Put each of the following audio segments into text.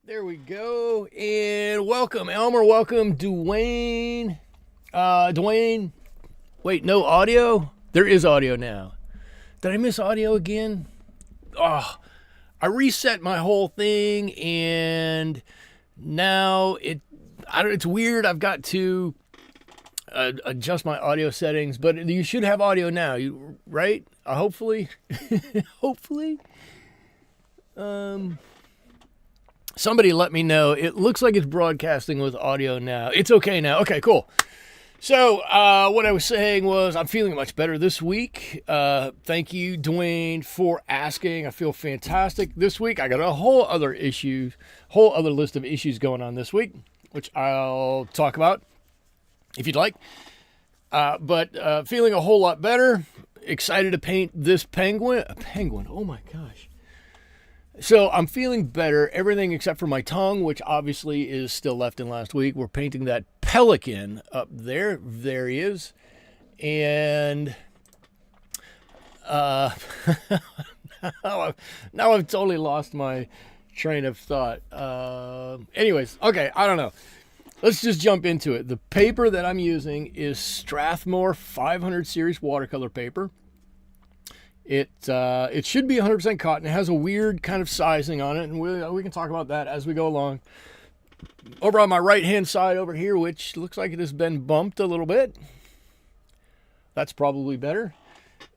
There we go, and welcome Elmer, welcome Dwayne. Dwayne, wait, no audio? There is audio now. Did I miss audio again? Oh, I reset my whole thing, and now it's weird. I've got to adjust my audio settings, but you should have audio now, right? Hopefully, hopefully. Somebody let me know. It looks like it's broadcasting with audio now. It's okay now. Okay, cool. So what I was saying was I'm feeling much better this week. Thank you, Dwayne, for asking. I feel fantastic this week. I got a whole other list of issues going on this week, which I'll talk about if you'd like. But feeling a whole lot better. Excited to paint this penguin. A penguin. Oh my gosh. So I'm feeling better, everything except for my tongue, which obviously is still left in last week. We're painting that Pelican up there. There he is. And now I've totally lost my train of thought. Anyways, okay, I don't know. Let's just jump into it. The paper that I'm using is Strathmore 500 series watercolor paper. It should be 100% cotton. It has a weird kind of sizing on it, and we can talk about that as we go along. Over on my right-hand side over here, which looks like it has been bumped a little bit, that's probably better,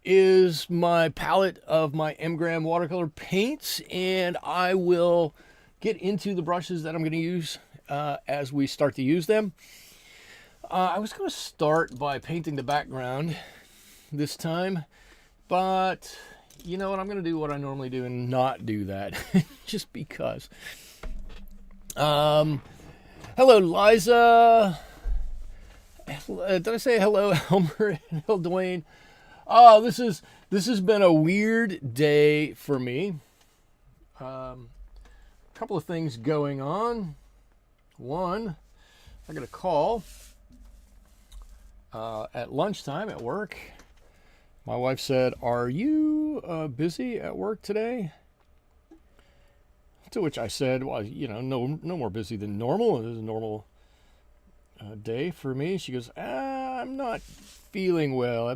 is my palette of my M-Gram watercolor paints, and I will get into the brushes that I'm going to use as we start to use them. I was going to start by painting the background this time. But you know what? I'm going to do what I normally do and not do that just because. Hello, Liza. Did I say hello, Elmer? Hello, Dwayne. Oh, this has been a weird day for me. A couple of things going on. One, I got a call at lunchtime at work. My wife said, "Are you you busy at work today? To which I said, well, no more busy than normal. It is a normal day for me. She goes, I'm not feeling well. I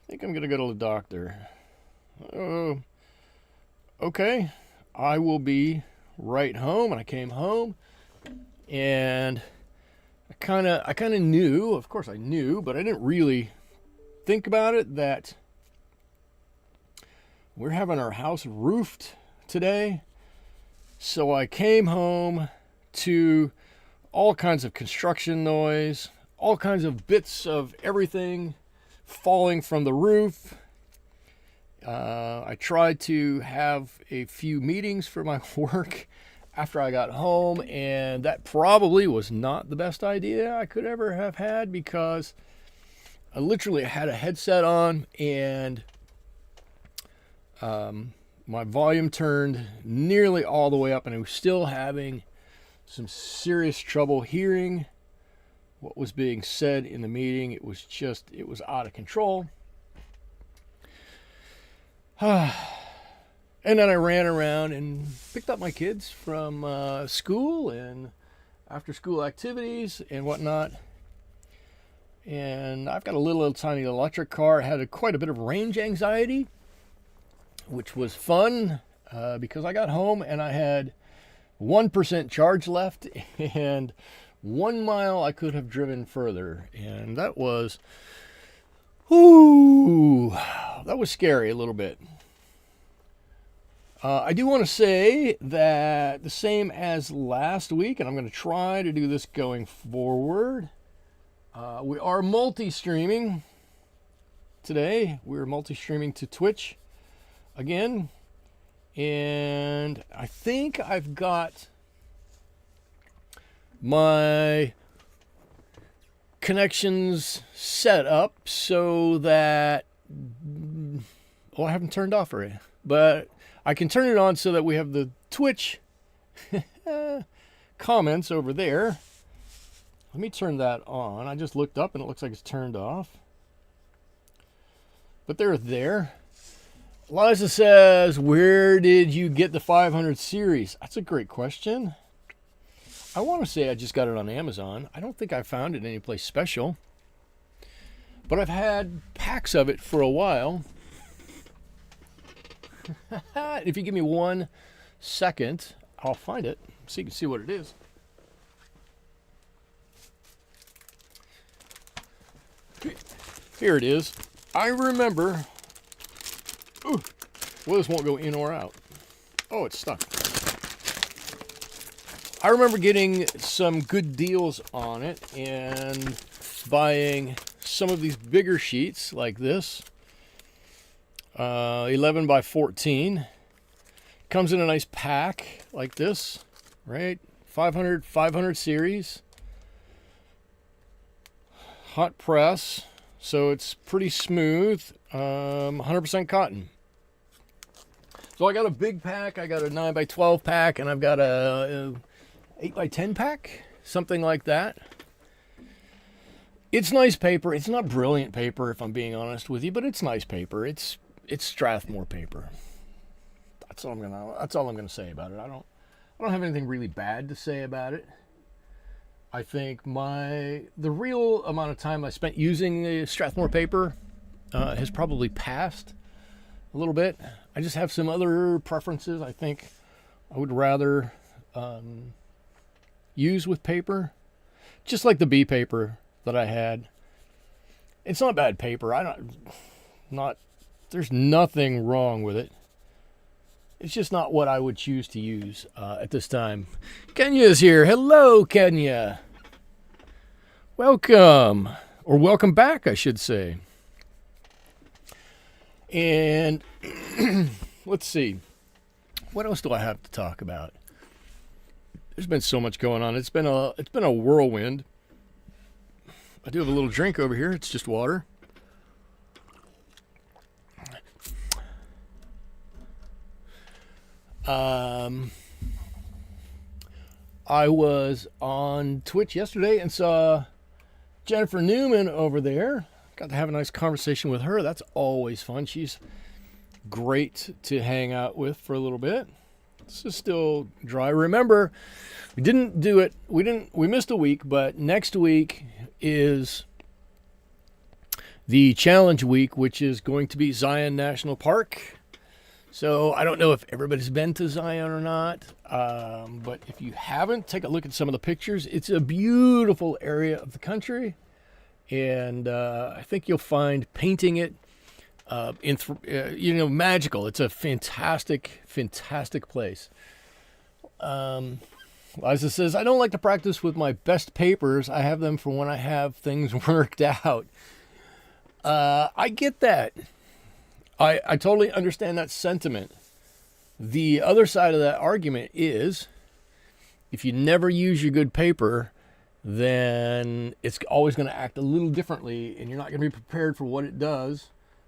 think I'm going to go to the doctor. Oh, okay. I will be right home. And I came home, and I kind of knew, of course I knew, but I didn't really think about it, that we're having our house roofed today. So I came home to all kinds of construction noise, all kinds of bits of everything falling from the roof. I tried to have a few meetings for my work after I got home, and that probably was not the best idea I could ever have had, because I literally had a headset on, and my volume turned nearly all the way up, and I was still having some serious trouble hearing what was being said in the meeting. It was out of control. And then I ran around and picked up my kids from school and after school activities and whatnot. And I've got a little tiny electric car. It had quite a bit of range anxiety, which was fun because I got home and I had 1% charge left, and 1 mile I could have driven further. And that was scary a little bit. I do want to say that the same as last week, and I'm going to try to do this going forward, we are multi-streaming today. We're multi-streaming to Twitch again. And I think I've got my connections set up so that, I haven't turned off already, but I can turn it on so that we have the Twitch comments over there. Let me turn that on. I just looked up and it looks like it's turned off, but they're there. Liza says, where did you get the 500 series? That's a great question. I want to say I just got it on Amazon. I don't think I found it anyplace special, but I've had packs of it for a while. If you give me 1 second, I'll find it so you can see what it is. Here it is. I remember... Ooh, well, this won't go in or out. Oh, it's stuck. I remember getting some good deals on it and buying some of these bigger sheets like this. 11 by 14. Comes in a nice pack like this, right? 500 series. Hot press, so it's pretty smooth. 100% cotton. So I got a big pack, I got a 9 by 12 pack, and I've got a 8 by 10 pack, something like that. It's nice paper. It's not brilliant paper, if I'm being honest with you, but it's nice paper. It's Strathmore paper. That's all I'm gonna say about it. I don't have anything really bad to say about it. I think the real amount of time I spent using the Strathmore paper has probably passed a little bit. I just have some other preferences. I think I would rather use with paper, just like the bee paper that I had. It's not bad paper. There's nothing wrong with it. It's just not what I would choose to use at this time. Kenya's here. Hello, Kenya. Welcome, or welcome back, I should say. And let's see, what else do I have to talk about? There's been so much going on. It's been a whirlwind. I do have a little drink over here. It's just water. I was on Twitch yesterday and saw Jennifer Newman over there got to have a nice conversation with her. That's always fun. She's great to hang out with for a little bit. This is still dry. Remember, we didn't do it. We missed a week, but next week is the challenge week, which is going to be Zion National Park. So I don't know if everybody's been to Zion or not, but if you haven't, take a look at some of the pictures. It's a beautiful area of the country, and I think you'll find painting it magical. It's a fantastic, fantastic place. Liza says, I don't like to practice with my best papers. I have them for when I have things worked out. I get that. I totally understand that sentiment. The other side of that argument is, if you never use your good paper, then it's always going to act a little differently, and you're not going to be prepared for what it does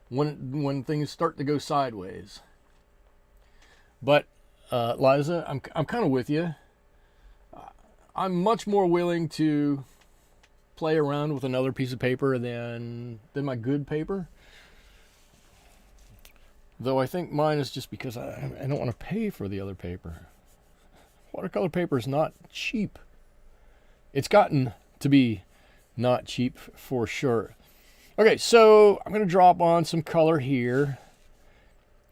when things start to go sideways. But Liza, I'm kind of with you. I'm much more willing to play around with another piece of paper than my good paper. Though I think mine is just because I don't want to pay for the other paper. Watercolor paper is not cheap. It's gotten to be not cheap for sure. Okay, so I'm going to drop on some color here.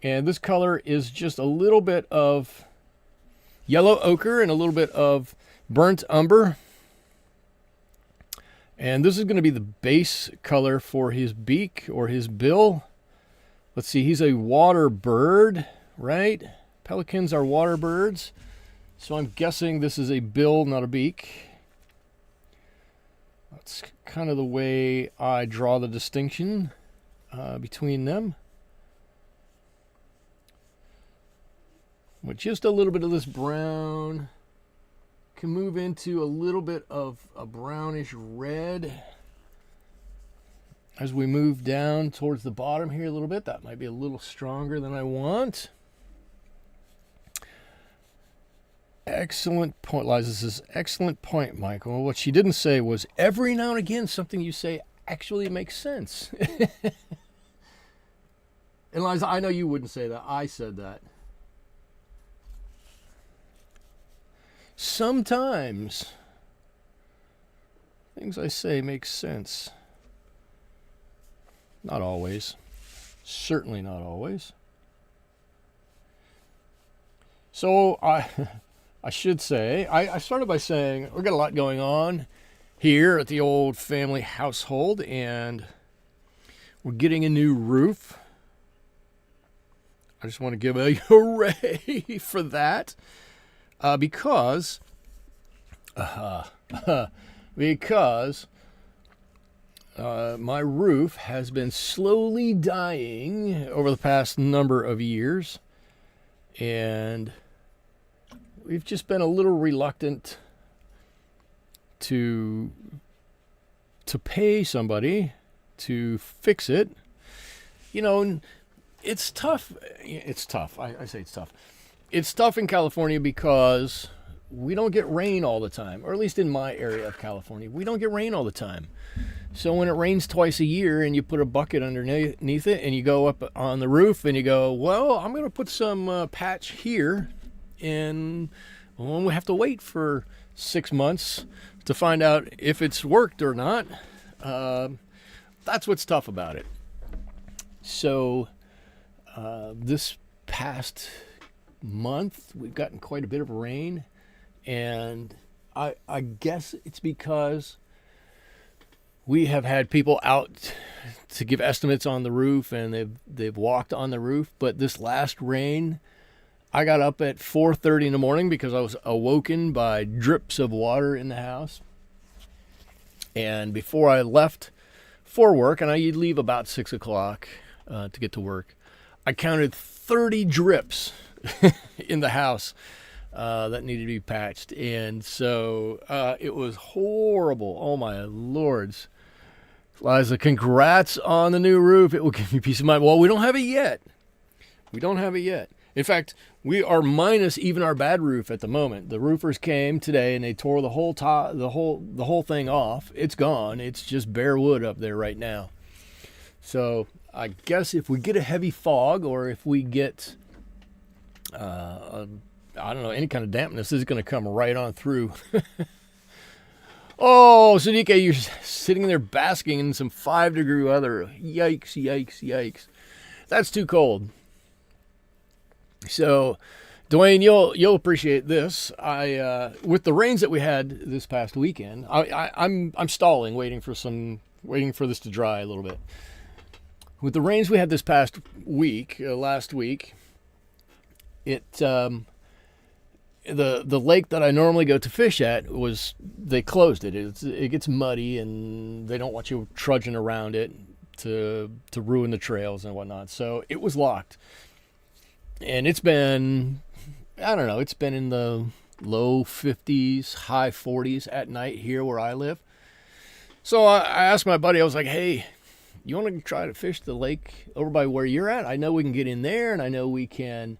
And this color is just a little bit of yellow ochre and a little bit of burnt umber. And this is going to be the base color for his beak or his bill. Let's see, he's a water bird, right? Pelicans are water birds. So I'm guessing this is a bill, not a beak. That's kind of the way I draw the distinction between them. With just a little bit of this brown, can move into a little bit of a brownish red. As we move down towards the bottom here a little bit, that might be a little stronger than I want. Excellent point, Liza says, excellent point, Michael. What she didn't say was, every now and again, something you say actually makes sense. And Liza, I know you wouldn't say that. I said that. Sometimes things I say make sense. Not always. Certainly not always. So I should say, I started by saying we've got a lot going on here at the old family household, and we're getting a new roof. I just want to give a hooray for that. Because my roof has been slowly dying over the past number of years, and we've just been a little reluctant to pay somebody to fix it. You know, it's tough. It's tough. I say it's tough. It's tough in California because we don't get rain all the time, or at least in my area of California, we don't get rain all the time. So when it rains twice a year and you put a bucket underneath it and you go up on the roof and you go, well, I'm going to put some patch here, and well, we have to wait for 6 months to find out if it's worked or not. That's what's tough about it. So this past month we've gotten quite a bit of rain, and I guess it's because we have had people out to give estimates on the roof, and they've walked on the roof. But this last rain, I got up at 4:30 in the morning because I was awoken by drips of water in the house. And before I left for work, and I leave about 6 o'clock to get to work, I counted 30 drips in the house that needed to be patched. And so it was horrible. Oh my lords. Liza, congrats on the new roof. It will give you peace of mind. Well, we don't have it yet. We don't have it yet. In fact, we are minus even our bad roof at the moment. The roofers came today and they tore the whole thing off. It's gone. It's just bare wood up there right now. So I guess if we get a heavy fog, or if we get, I don't know, any kind of dampness, this is going to come right on through. Oh, Sudike, you're sitting there basking in some 5-degree weather. Yikes, yikes, yikes. That's too cold. So, Dwayne, you'll appreciate this. With the rains that we had this past weekend, I'm stalling, waiting for this to dry a little bit. With the rains we had this past week, last week, the lake that I normally go to fish at they closed it. It gets muddy, and they don't want you trudging around it to ruin the trails and whatnot. So it was locked, and it's been, I don't know, it's been in the low 50s, high 40s at night here where I live. So I asked my buddy, I was like, hey, you want to try to fish the lake over by where you're at? I know we can get in there, and I know we can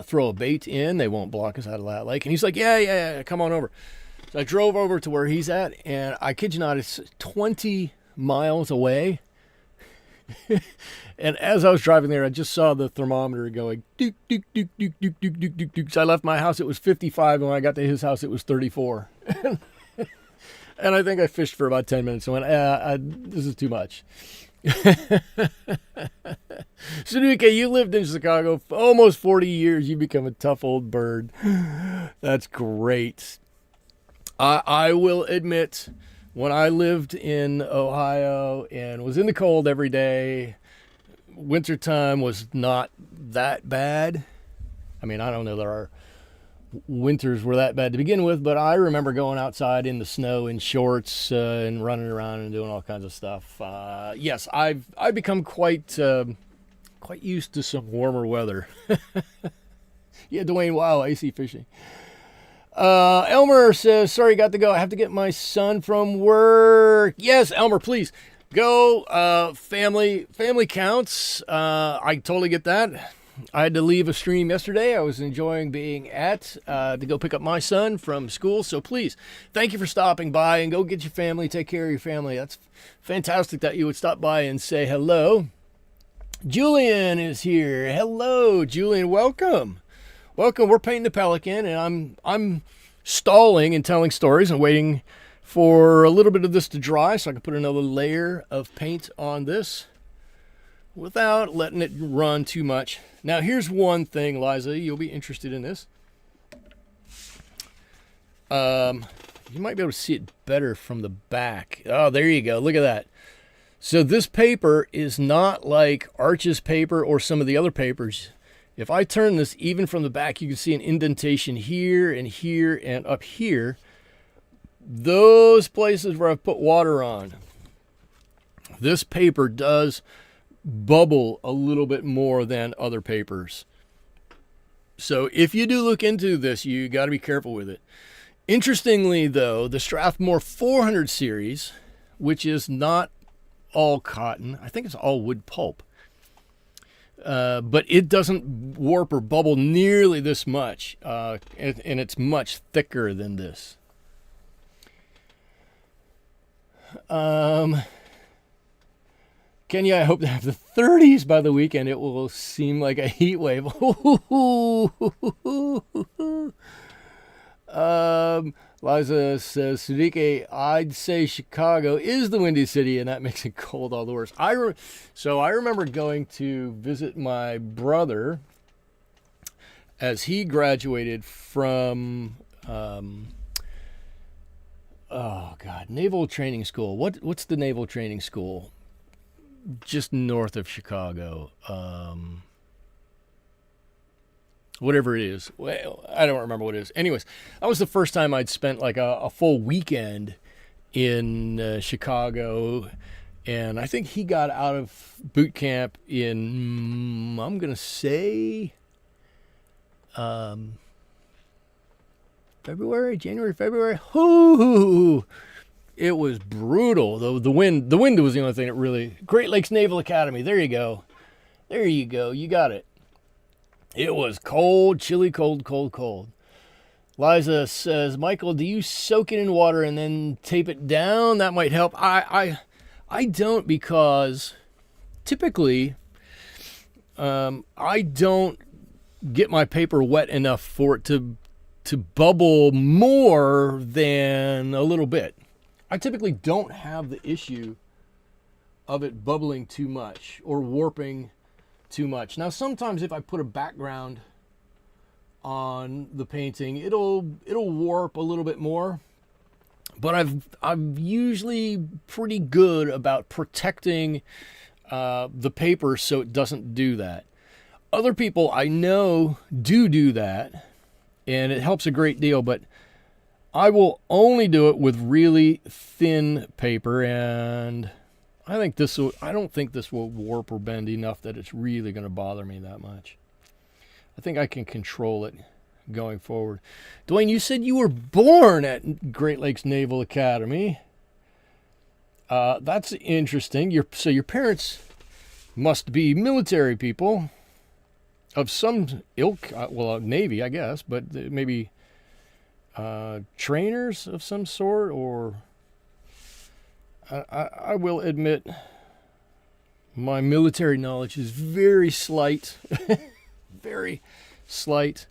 throw a bait in. They won't block us out of that lake. And he's like, yeah, come on over. So I drove over to where he's at, and I kid you not, it's 20 miles away. And as I was driving there, I just saw the thermometer going dook, dook, dook, dook, dook, dook, dook, dook, dook. So I left my house, it was 55, and when I got to his house, it was 34. And I think I fished for about 10 minutes and went, this is too much. Sunuke, you lived in Chicago for almost 40 years. You become a tough old bird. That's great. I will admit, when I lived in Ohio and was in the cold every day, wintertime was not that bad. I mean, I don't know that our winters were that bad to begin with, but I remember going outside in the snow in shorts and running around and doing all kinds of stuff. Yes, I've become quite used to some warmer weather. Yeah, Dwayne, wow, icy fishing. Elmer says, sorry, got to go. I have to get my son from work. Yes, Elmer, please go. Family counts. I totally get that. I had to leave a stream yesterday. I was enjoying being to go pick up my son from school. So please, thank you for stopping by, and go get your family. Take care of your family. That's fantastic that you would stop by and say hello. Julian is here. Hello, Julian. Welcome. We're painting the Pelican, and I'm stalling and telling stories and waiting for a little bit of this to dry so I can put another layer of paint on this without letting it run too much. Now, here's one thing, Liza, you'll be interested in this. You might be able to see it better from the back. Oh, there you go. Look at that. So this paper is not like Arch's paper or some of the other papers. If I turn this even from the back, you can see an indentation here and here and up here. Those places where I've put water on. This paper does bubble a little bit more than other papers. So if you do look into this, you got to be careful with it. Interestingly, though, the Strathmore 400 series, which is not all cotton, I think it's all wood pulp, but it doesn't warp or bubble nearly this much, and it's much thicker than this. Kenya, I hope to have the 30s by the weekend. It will seem like a heat wave. Liza says, Sudike, I'd say Chicago is the windy city, and that makes it cold all the worse. So I remember going to visit my brother as he graduated from, Naval Training School. What's the Naval Training School? Just north of Chicago, whatever it is. Well, I don't remember what it is. Anyways, that was the first time I'd spent like a full weekend in Chicago, and I think he got out of boot camp in, I'm going to say, January, February. Ooh, it was brutal. The wind was the only thing that really... Great Lakes Naval Academy. There you go. You got it. It was cold, chilly, cold. Liza says, Michael, do you soak it in water and then tape it down? That might help. I I don't, because typically I don't get my paper wet enough for it to bubble more than a little bit. I typically don't have the issue of it bubbling too much or warping too much. Now, sometimes if I put a background on the painting, it'll warp a little bit more. But I'm usually pretty good about protecting the paper so it doesn't do that. Other people I know do that, and it helps a great deal, but I will only do it with really thin paper, and I don't think this will warp or bend enough that it's really going to bother me that much. I think I can control it going forward. Dwayne, you said you were born at Great Lakes Naval Academy. That's interesting. So your parents must be military people of some ilk, Navy, I guess, but maybe trainers of some sort, or I will admit my military knowledge is very slight, very slight,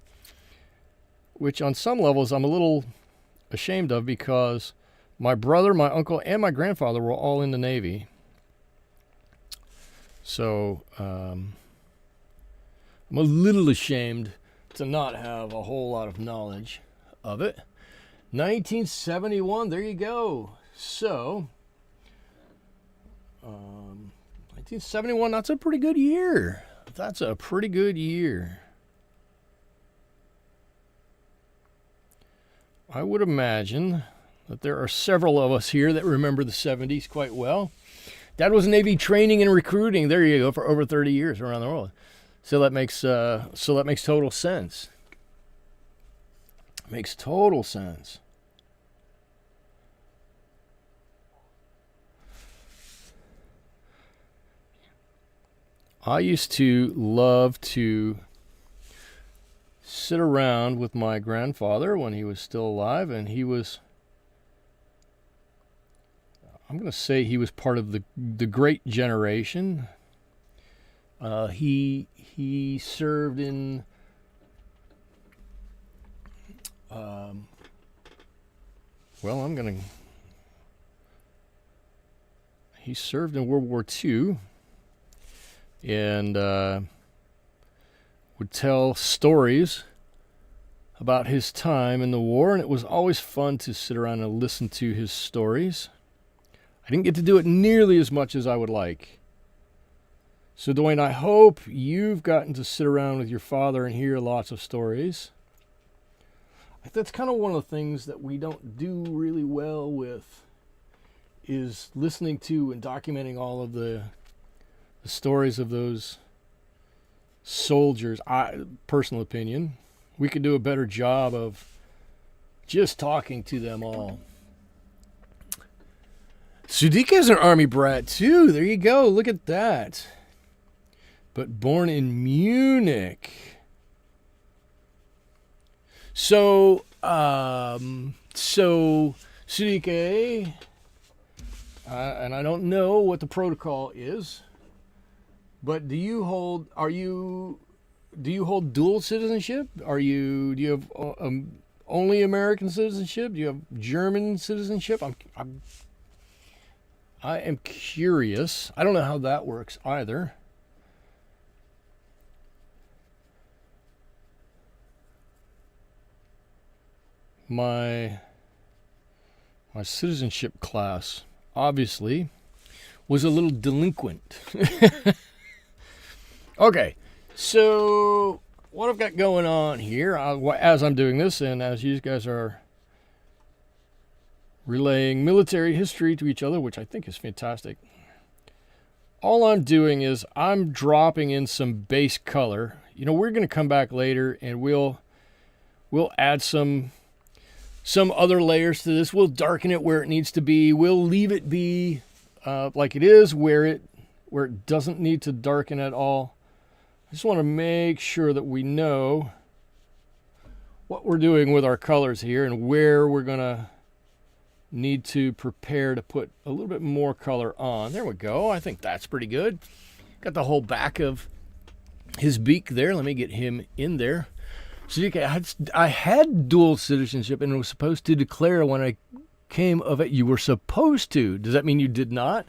which on some levels I'm a little ashamed of, because my brother, my uncle, and my grandfather were all in the Navy. So I'm a little ashamed to not have a whole lot of knowledge of it. 1971, there you go. So 1971, that's a pretty good year. That's a pretty good year. I would imagine that there are several of us here that remember the 70s quite well. Dad was Navy training and recruiting, there you go, for over 30 years around the world. So that makes total sense. Makes total sense. I used to love to sit around with my grandfather when he was still alive, and he was, I'm going to say he was part of the great generation. He served in he served in World War II, and would tell stories about his time in the war, and it was always fun to sit around and listen to his stories. I didn't get to do it nearly as much as I would like. So, Dwayne, I hope you've gotten to sit around with your father and hear lots of stories. That's kind of one of the things that we don't do really well with, is listening to and documenting all of the stories of those soldiers. Personal opinion, we could do a better job of just talking to them all. Sudika is an Army brat too. There you go. Look at that. But born in Munich. So Sudika, and I don't know what the protocol is, but do you hold dual citizenship? Do you have only American citizenship? Do you have German citizenship? I am curious. I don't know how that works either. My citizenship class obviously was a little delinquent. Okay, so what I've got going on here, as I'm doing this, and as you guys are relaying military history to each other, which I think is fantastic, all I'm doing is I'm dropping in some base color. We're going to come back later and we'll add some other layers to this. We'll darken it where it needs to be. We'll leave it be like it is, where it doesn't need to darken at all. I just want to make sure that we know what we're doing with our colors here and where we're going to need to prepare to put a little bit more color on. There we go. I think that's pretty good. Got the whole back of his beak there. Let me get him in there. So I had dual citizenship and was supposed to declare when I came of it. You were supposed to. Does that mean you did not?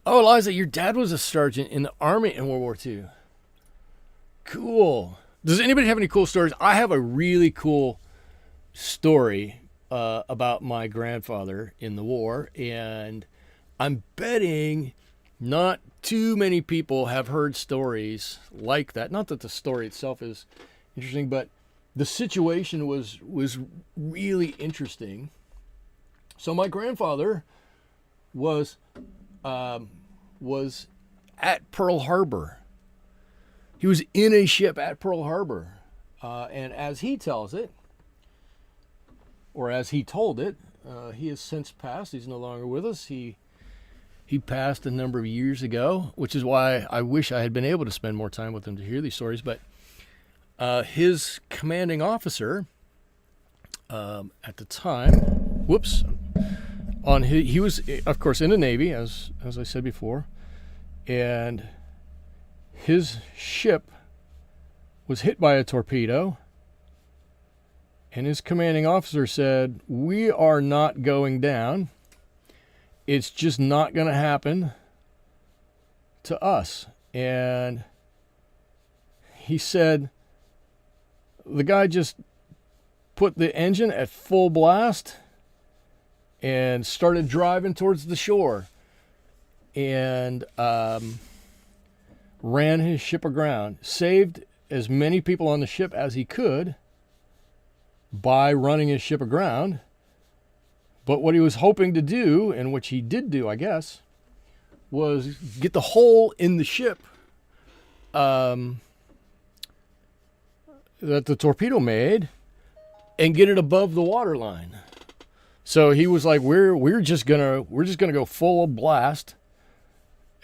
Oh, Eliza, your dad was a sergeant in the Army in World War II. Cool. Does anybody have any cool stories? I have a really cool story about my grandfather in the war, and I'm betting not too many people have heard stories like that. Not that the story itself is interesting, but the situation was really interesting. So my grandfather was at Pearl Harbor. He was in a ship at Pearl Harbor, and as he tells it, or as he told it, he has since passed. He's no longer with us. He passed a number of years ago, which is why I wish I had been able to spend more time with him to hear these stories. But his commanding officer at the time, he was, of course, in the Navy, as I said before, and his ship was hit by a torpedo, and his commanding officer said, "We are not going down. It's just not going to happen to us." And he said the guy just put the engine at full blast and started driving towards the shore and ran his ship aground, saved as many people on the ship as he could by running his ship aground. But what he was hoping to do, and which he did do, I guess, was get the hole in the ship that the torpedo made and get it above the water line. So he was like, we're just gonna go full blast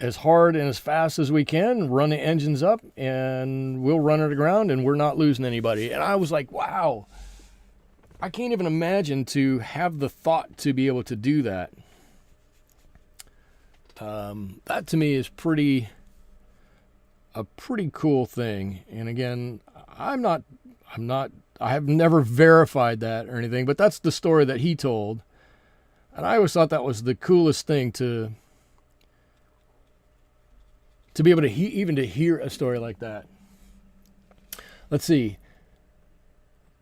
as hard and as fast as we can, run the engines up, and we'll run it aground, and we're not losing anybody. And I was like, wow. I can't even imagine to have the thought to be able to do that. That to me is a pretty cool thing. And again, I have never verified that or anything, but that's the story that he told. And I always thought that was the coolest thing to be able to even to hear a story like that. Let's see.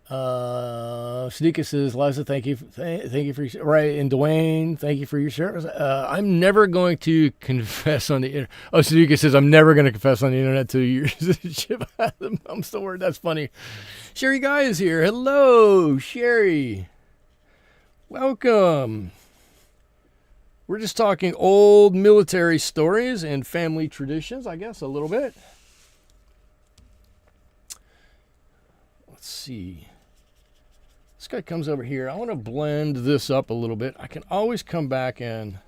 Sneaker says, Liza, thank you for your, right, and Dwayne, thank you for your service. I'm never going to confess on the internet. Oh, Sneaker says, I'm never going to confess on the internet to your ship. I'm still worried. That's funny. Sherry Guy is here. Hello, Sherry. Welcome. We're just talking old military stories and family traditions, I guess, a little bit. Let's see. This guy comes over here. I want to blend this up a little bit. I can always come back and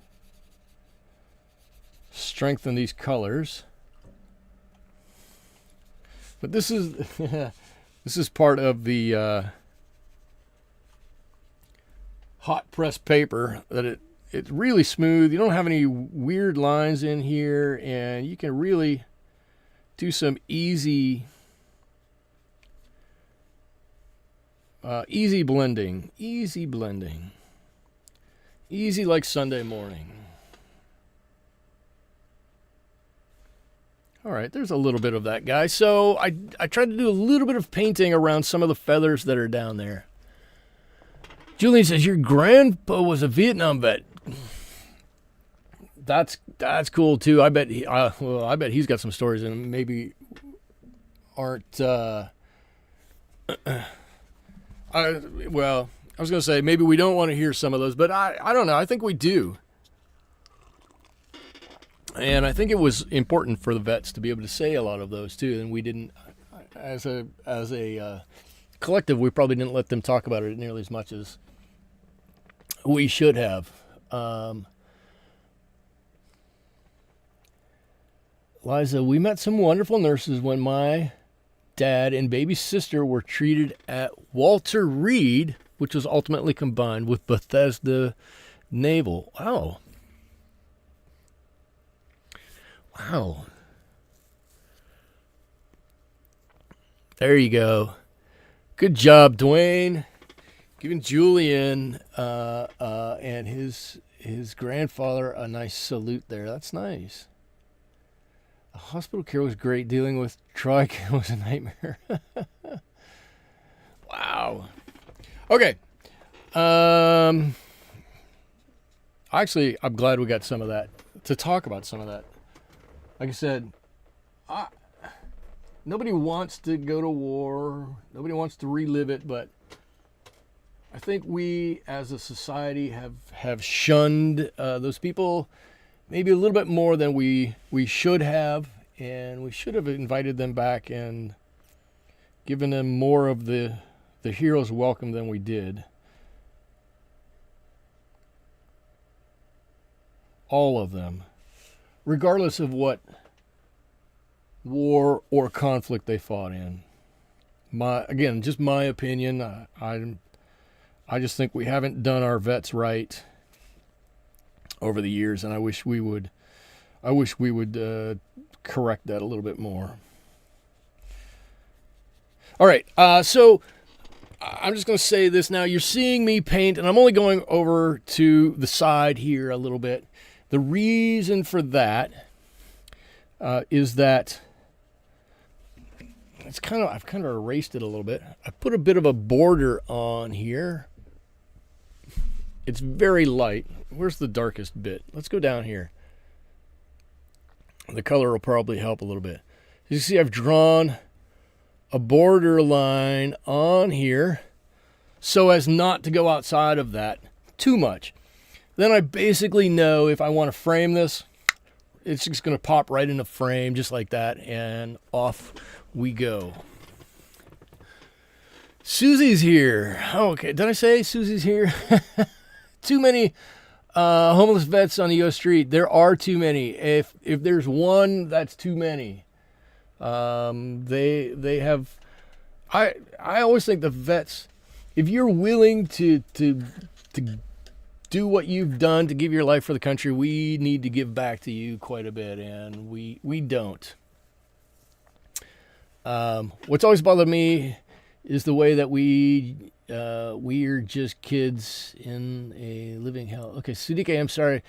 strengthen these colors. But this is this is part of the hot press paper that it's really smooth. You don't have any weird lines in here, and you can really do some easy blending. Easy like Sunday morning. All right, there's a little bit of that, guy. So I tried to do a little bit of painting around some of the feathers that are down there. Julian says, your grandpa was a Vietnam vet. That's cool, too. I bet he's got some stories and maybe aren't... I was going to say, maybe we don't want to hear some of those, but I don't know. I think we do. And I think it was important for the vets to be able to say a lot of those, too. And we didn't, as a collective, we probably didn't let them talk about it nearly as much as we should have. Liza, we met some wonderful nurses when my dad and baby sister were treated at Walter Reed which was ultimately combined with Bethesda Naval. Wow. Wow. There you go. Good job, Dwayne. Giving Julian and his grandfather a nice salute there. That's nice. The hospital care was great. Dealing with Tricare was a nightmare. Wow. Okay. Actually, I'm glad we got some of that to talk about some of that. Like I said, nobody wants to go to war. Nobody wants to relive it, but I think we as a society have shunned those people maybe a little bit more than we should have, and we should have invited them back and given them more of the hero's welcome than we did. All of them, regardless of what war or conflict they fought in. Just my opinion. I just think we haven't done our vets right over the years, and I wish we would correct that a little bit more. All right, so I'm just going to say this now. You're seeing me paint, and I'm only going over to the side here a little bit. The reason for that is that I've kind of erased it a little bit. I put a bit of a border on here. It's very light. Where's the darkest bit? Let's go down here. The color will probably help a little bit. You see I've drawn a border line on here so as not to go outside of that too much. Then I basically know if I want to frame this, it's just going to pop right in a frame just like that, and off we go. Susie's here. Oh, okay, did I say Susie's here? Too many homeless vets on the U.S. street. There are too many. If there's one, that's too many. They have. I always think the vets, if you're willing to do what you've done to give your life for the country, we need to give back to you quite a bit, and we don't. What's always bothered me is the way that we're just kids in a living hell. Okay, Sudike, I'm sorry.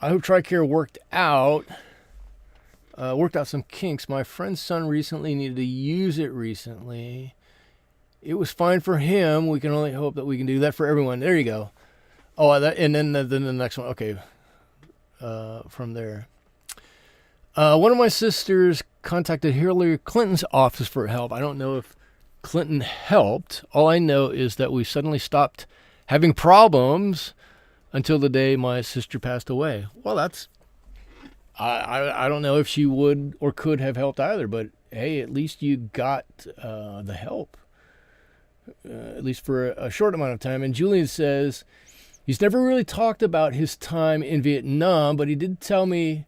I hope TRICARE worked out some kinks. My friend's son recently needed to use it recently. It was fine for him. We can only hope that we can do that for everyone. There you go. Oh, and then the next one. Okay, from there. One of my sisters contacted Hillary Clinton's office for help. I don't know if Clinton helped. All I know is that we suddenly stopped having problems until the day my sister passed away. Well, that's... I don't know if she would or could have helped either, but hey, at least you got the help. At least for a short amount of time. And Julian says... He's never really talked about his time in Vietnam, but he did tell me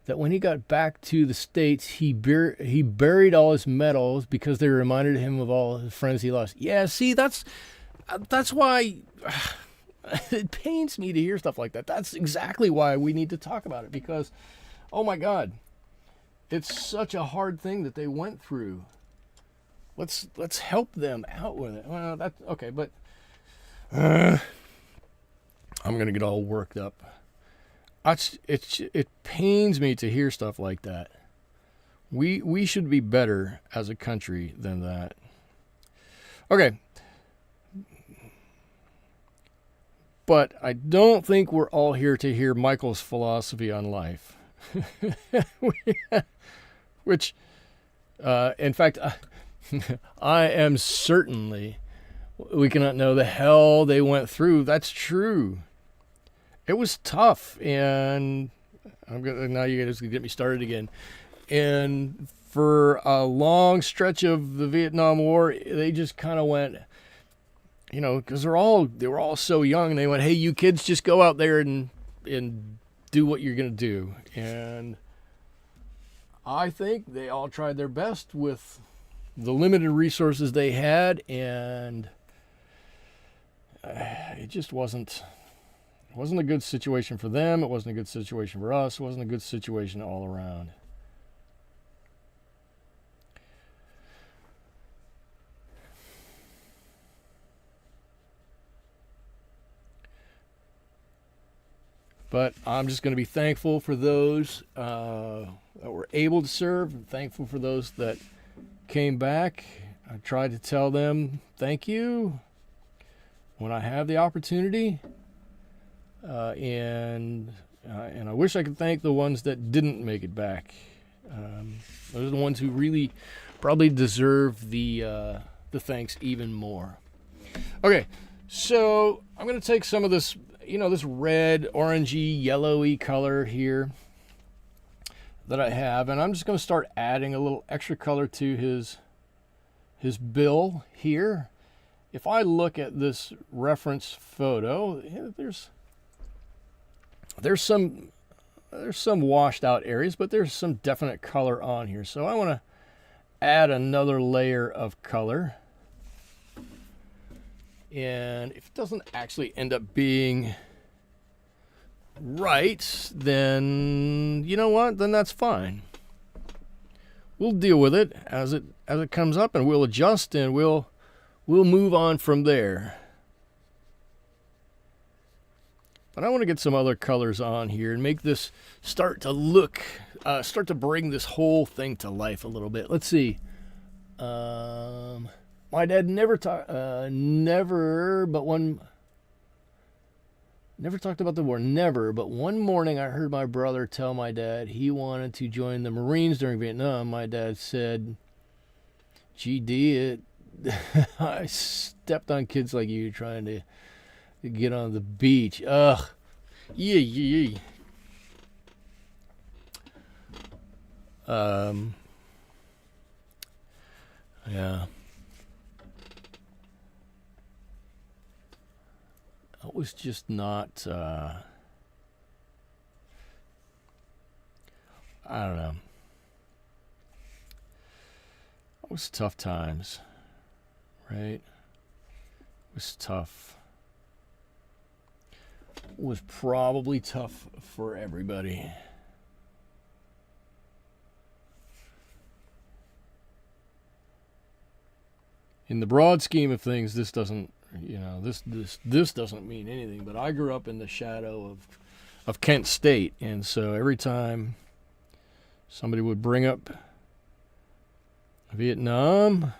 that when he got back to the States, he buried all his medals because they reminded him of all his friends he lost. Yeah, see, that's why it pains me to hear stuff like that. That's exactly why we need to talk about it, because, oh my God, it's such a hard thing that they went through. Let's help them out with it. Well, that's okay, but... I'm going to get all worked up. It pains me to hear stuff like that. We should be better as a country than that. Okay. But I don't think we're all here to hear Michael's philosophy on life. Which, in fact, I am certainly... We cannot know the hell they went through. That's true. It was tough, and now you guys get me started again. And for a long stretch of the Vietnam War, they just kind of went, because they were all so young. And they went, "Hey, you kids, just go out there and do what you're gonna do." And I think they all tried their best with the limited resources they had, and it just wasn't a good situation for them. It wasn't a good situation for us. It wasn't a good situation all around. But I'm just going to be thankful for those that were able to serve, and thankful for those that came back. I tried to tell them thank you when I have the opportunity, and I wish I could thank the ones that didn't make it back. Those are the ones who really probably deserve the thanks even more. Okay, so I'm going to take some of this, this red, orangey, yellowy color here that I have, and I'm just going to start adding a little extra color to his bill here. If I look at this reference photo, there's some washed out areas, but there's some definite color on here. So I want to add another layer of color. And if it doesn't actually end up being right, then you know what? Then that's fine. We'll deal with it as it comes up, and we'll adjust, and we'll move on from there. But I want to get some other colors on here and make this start to bring this whole thing to life a little bit. Let's see. My dad never talked about the war. Never. But one morning I heard my brother tell my dad he wanted to join the Marines during Vietnam. My dad said, GD, I stepped on kids like you trying to get on the beach. Ugh. Yeah. Yeah. It was just not, I don't know. It was tough times, right? It was tough. It was probably tough for everybody. In the broad scheme of things, this doesn't, this doesn't mean anything. But I grew up in the shadow of Kent State, and so every time somebody would bring up Vietnam,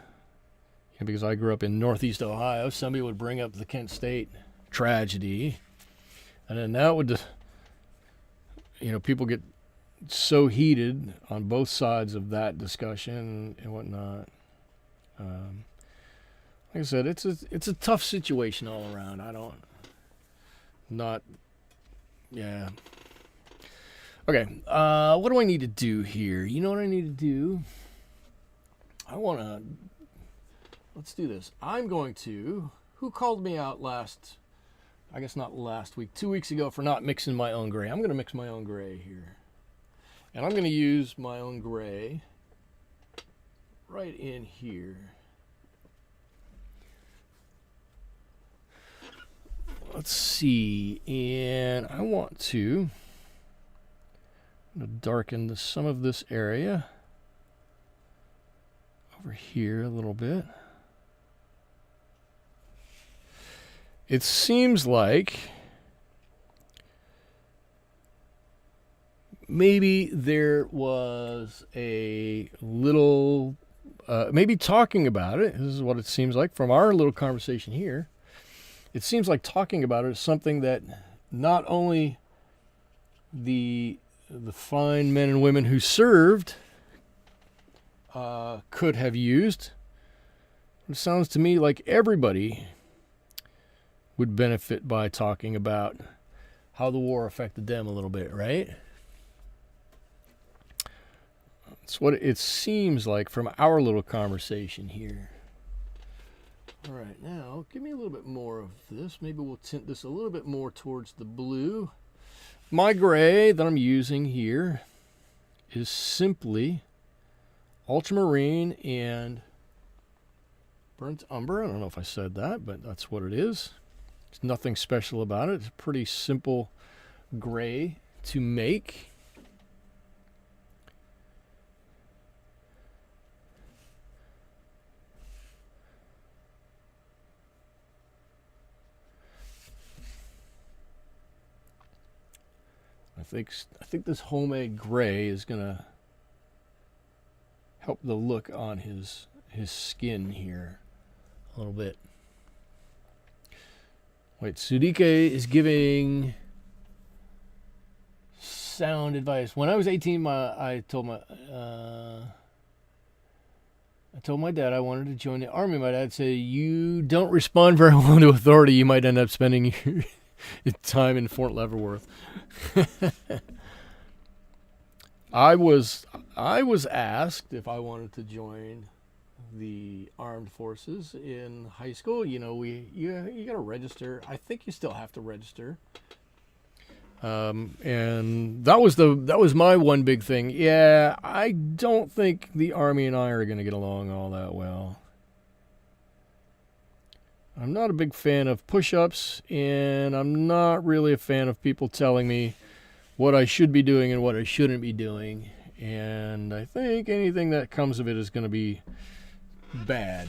because I grew up in Northeast Ohio, somebody would bring up the Kent State tragedy, and then that would, people get so heated on both sides of that discussion and whatnot. Like I said, it's a tough situation all around. Okay, what do I need to do here? You know what I need to do? Let's do this. I'm going to, who called me out not last week, 2 weeks ago for not mixing my own gray. I'm going to mix my own gray here. And I'm going to use my own gray right in here. Let's see, and I want to darken some of this area over here a little bit. It seems like maybe there was a little, maybe talking about it. This is what it seems like from our little conversation here. It seems like talking about it is something that not only the fine men and women who served could have used. It sounds to me like everybody would benefit by talking about how the war affected them a little bit, right? That's what it seems like from our little conversation here. All right, now give me a little bit more of this. Maybe we'll tint this a little bit more towards the blue. My gray that I'm using here is simply Ultramarine and Burnt Umber. I don't know if I said that, but that's what it is. There's nothing special about it. It's a pretty simple gray to make. I think this homemade gray is gonna help the look on his skin here a little bit. Wait, Sudike is giving sound advice. When I was 18, I told my dad I wanted to join the army. My dad said, "You don't respond very well to authority. You might end up spending your time in Fort Leavenworth." I was asked if I wanted to join the armed forces in high school. You know, you got to register. I think you still have to register. And that was my one big thing. Yeah, I don't think the Army and I are going to get along all that well. I'm not a big fan of push-ups, and I'm not really a fan of people telling me what I should be doing and what I shouldn't be doing. And I think anything that comes of it is going to be bad.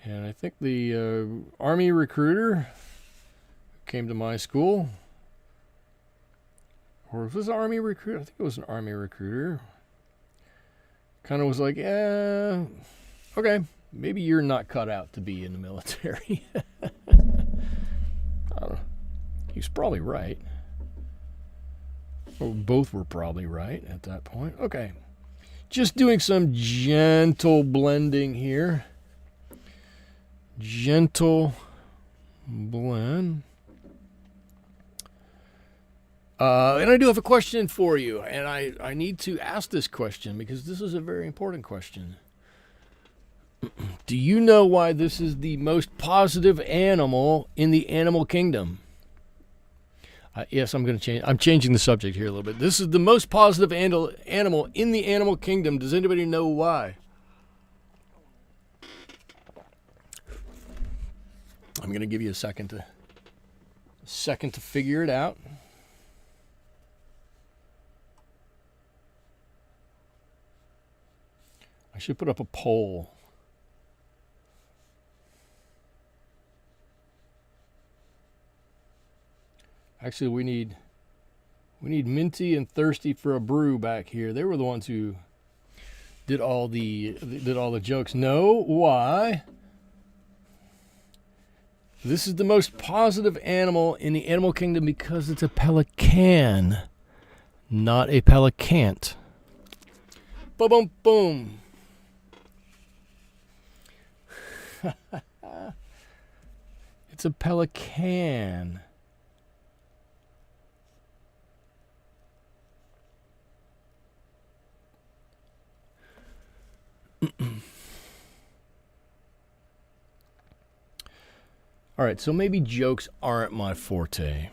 And I think the Army recruiter came to my school, or was this an Army recruiter? I think it was an Army recruiter. Kind of was like, yeah, okay, maybe you're not cut out to be in the military. I don't know. He's probably right. Well, both were probably right at that point. Okay. Just doing some gentle blending here. Gentle blend. And I do have a question for you. And I need to ask this question because this is a very important question. Do you know why this is the most positive animal in the animal kingdom? Yes, I'm changing the subject here a little bit. This is the most positive animal in the animal kingdom. Does anybody know why? I'm going to give you a second to figure it out. I should put up a poll. Actually, we need Minty and Thirsty for a brew back here. They were the ones who did all the jokes. No, why? This is the most positive animal in the animal kingdom because it's a pelican, not a pelicant. Boom, boom, boom. It's a pelican. All right, so maybe jokes aren't my forte.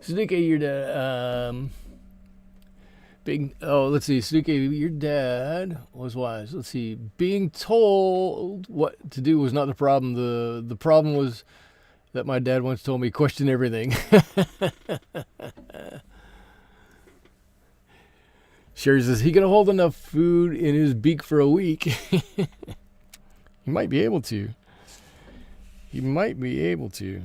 Suzuki, your dad, let's see. Suzuki, your dad was wise. Let's see. Being told what to do was not the problem. The problem was that my dad once told me, question everything. Sherry says, he can hold enough food in his beak for a week. He might be able to. He might be able to.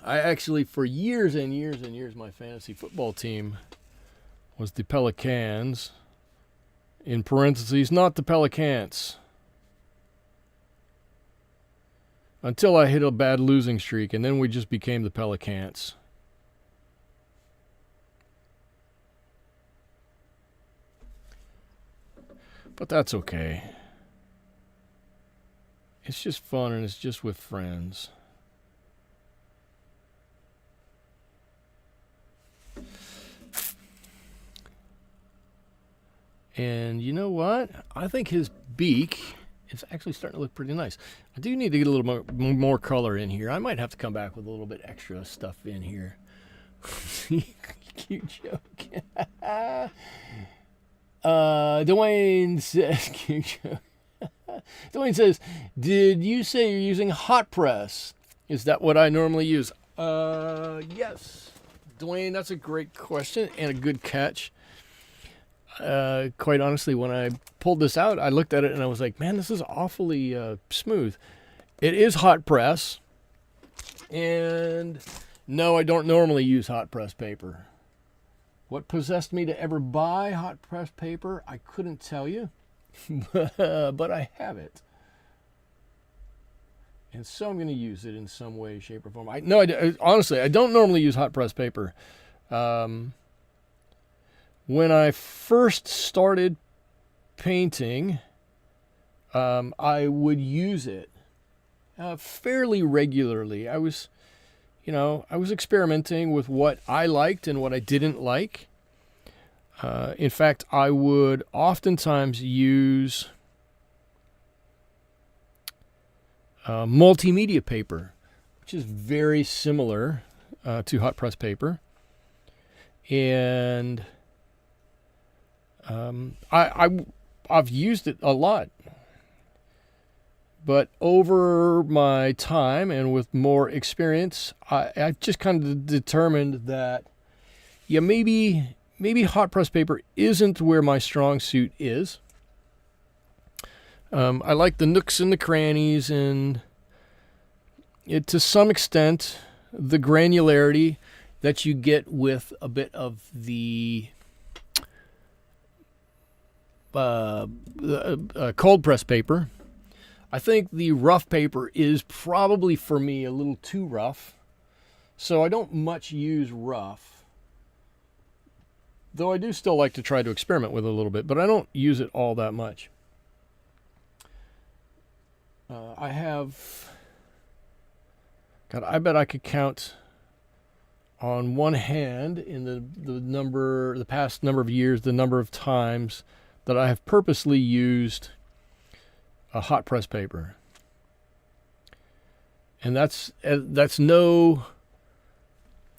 I actually, for years and years and years, my fantasy football team was the Pelicans. In parentheses, not the Pelicans. Until I hit a bad losing streak, and then we just became the Pelicans. But that's okay. It's just fun, and it's just with friends. And you know what? I think his beak is actually starting to look pretty nice. I do need to get a little more color in here. I might have to come back with a little bit extra stuff in here. You Cute joke. Dwayne says, cute joke. Dwayne says, did you say you're using hot press? Is that what I normally use? Yes. Dwayne, that's a great question and a good catch. Quite honestly, when I pulled this out, I looked at it and I was like, man, this is awfully smooth. It is hot press. And no, I don't normally use hot press paper. What possessed me to ever buy hot press paper, I couldn't tell you. But I have it. And so I'm going to use it in some way, shape, or form. Honestly, I don't normally use hot press paper. When I first started painting, I would use it fairly regularly. I was experimenting with what I liked and what I didn't like. In fact, I would oftentimes use multimedia paper, which is very similar to hot press paper. And I've used it a lot. But over my time and with more experience, I just kind of determined that, yeah, maybe hot press paper isn't where my strong suit is. I like the nooks and the crannies and to some extent the granularity that you get with a bit of the cold press paper. I think the rough paper is probably for me a little too rough, so I don't much use rough. Though I do still like to try to experiment with it a little bit, but I don't use it all that much. I bet I could count on one hand in the past number of years, the number of times that I have purposely used a hot press paper. And that's no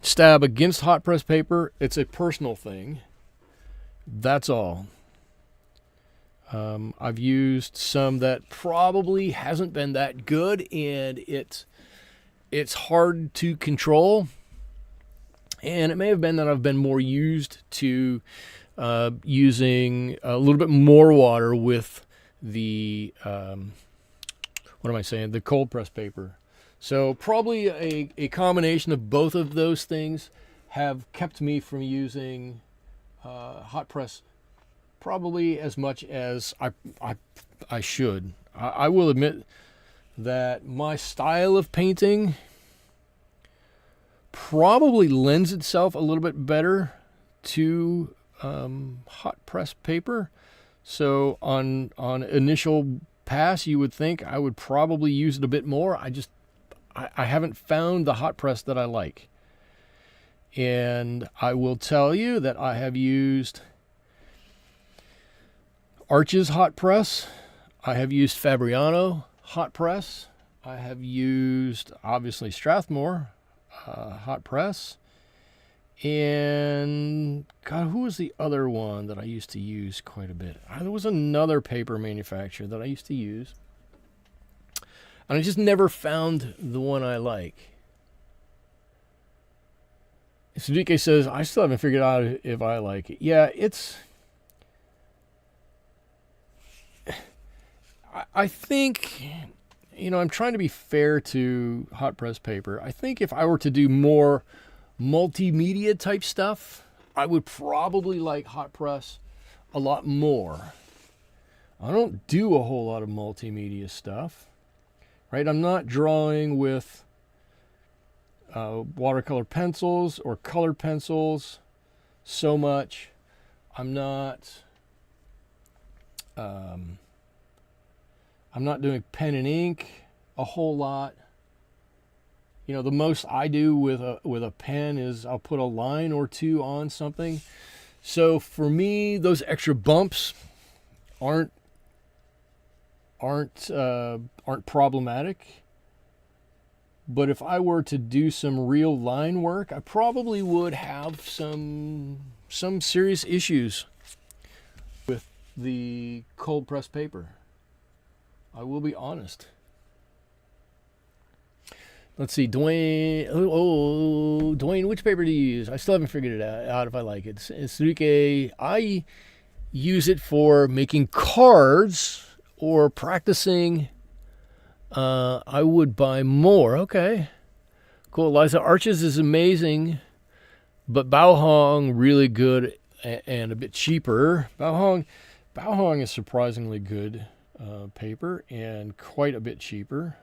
stab against hot press paper. It's a personal thing. That's all. I've used some that probably hasn't been that good, and it's hard to control. And it may have been that I've been more used to using a little bit more water with the the cold press paper. So probably a combination of both of those things have kept me from using hot press probably as much as I should. I will admit that my style of painting probably lends itself a little bit better to hot press paper. So on initial pass, you would think I would probably use it a bit more. I haven't found the hot press that I like. And I will tell you that I have used Arches hot press. I have used Fabriano hot press. I have used, obviously, Strathmore hot press. And, God, who was the other one that I used to use quite a bit? There was another paper manufacturer that I used to use. And I just never found the one I like. Sudike says, I still haven't figured out if I like it. Yeah, I think, I'm trying to be fair to hot press paper. I think if I were to do more multimedia type stuff, I would probably like hot press a lot more. I don't do a whole lot of multimedia stuff, right? I'm not drawing with watercolor pencils or colored pencils so much. I'm not doing pen and ink a whole lot. The most I do with a pen is I'll put a line or two on something. So for me, those extra bumps aren't problematic. But if I were to do some real line work, I probably would have some serious issues with the cold pressed paper. I will be honest. Let's see, Dwayne. Dwayne, which paper do you use? I still haven't figured it out if I like it. It's I use it for making cards or practicing. I would buy more. Okay. Cool. Eliza Arches is amazing, but Bao Hong really good and a bit cheaper. Bao Hong is surprisingly good paper and quite a bit cheaper.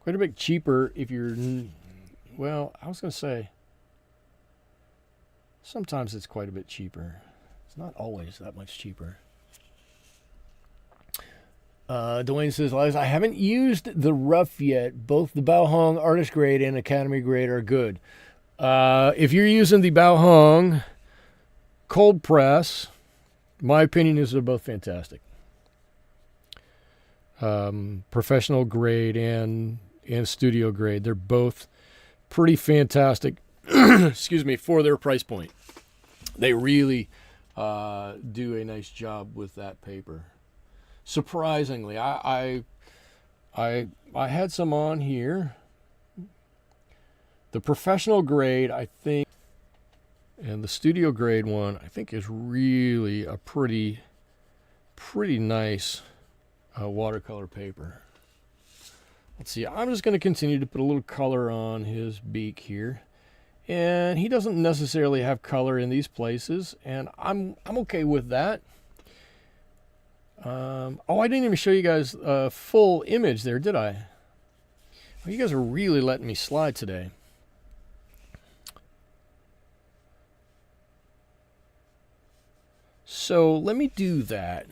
Quite a bit cheaper if you're, well, I was going to say, sometimes it's quite a bit cheaper. It's not always that much cheaper. Dwayne says, Liza, I haven't used the rough yet. Both the Bao Hong Artist Grade and Academy Grade are good. If you're using the Bao Hong cold press, my opinion is they're both fantastic. Professional grade and studio grade. They're both pretty fantastic, excuse me, for their price point. They really do a nice job with that paper. Surprisingly, I had some on here. The professional grade, I think, and the studio grade one, I think, is really a pretty nice watercolor paper. Let's see. I'm just going to continue to put a little color on his beak here, and he doesn't necessarily have color in these places, and I'm okay with that. Oh, I didn't even show you guys a full image there, did I? Well, you guys are really letting me slide today. So let me do that.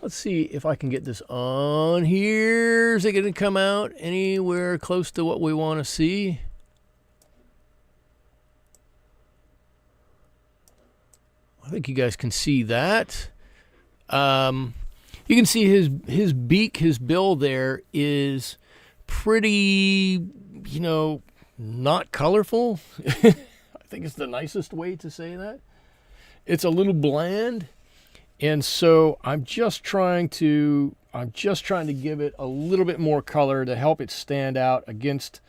Let's see if I can get this on here. Is it going to come out anywhere close to what we want to see? I think you guys can see that. You can see his beak, his bill there is pretty, not colorful. I think it's the nicest way to say that. It's a little bland, and so I'm just trying to give it a little bit more color to help it stand out against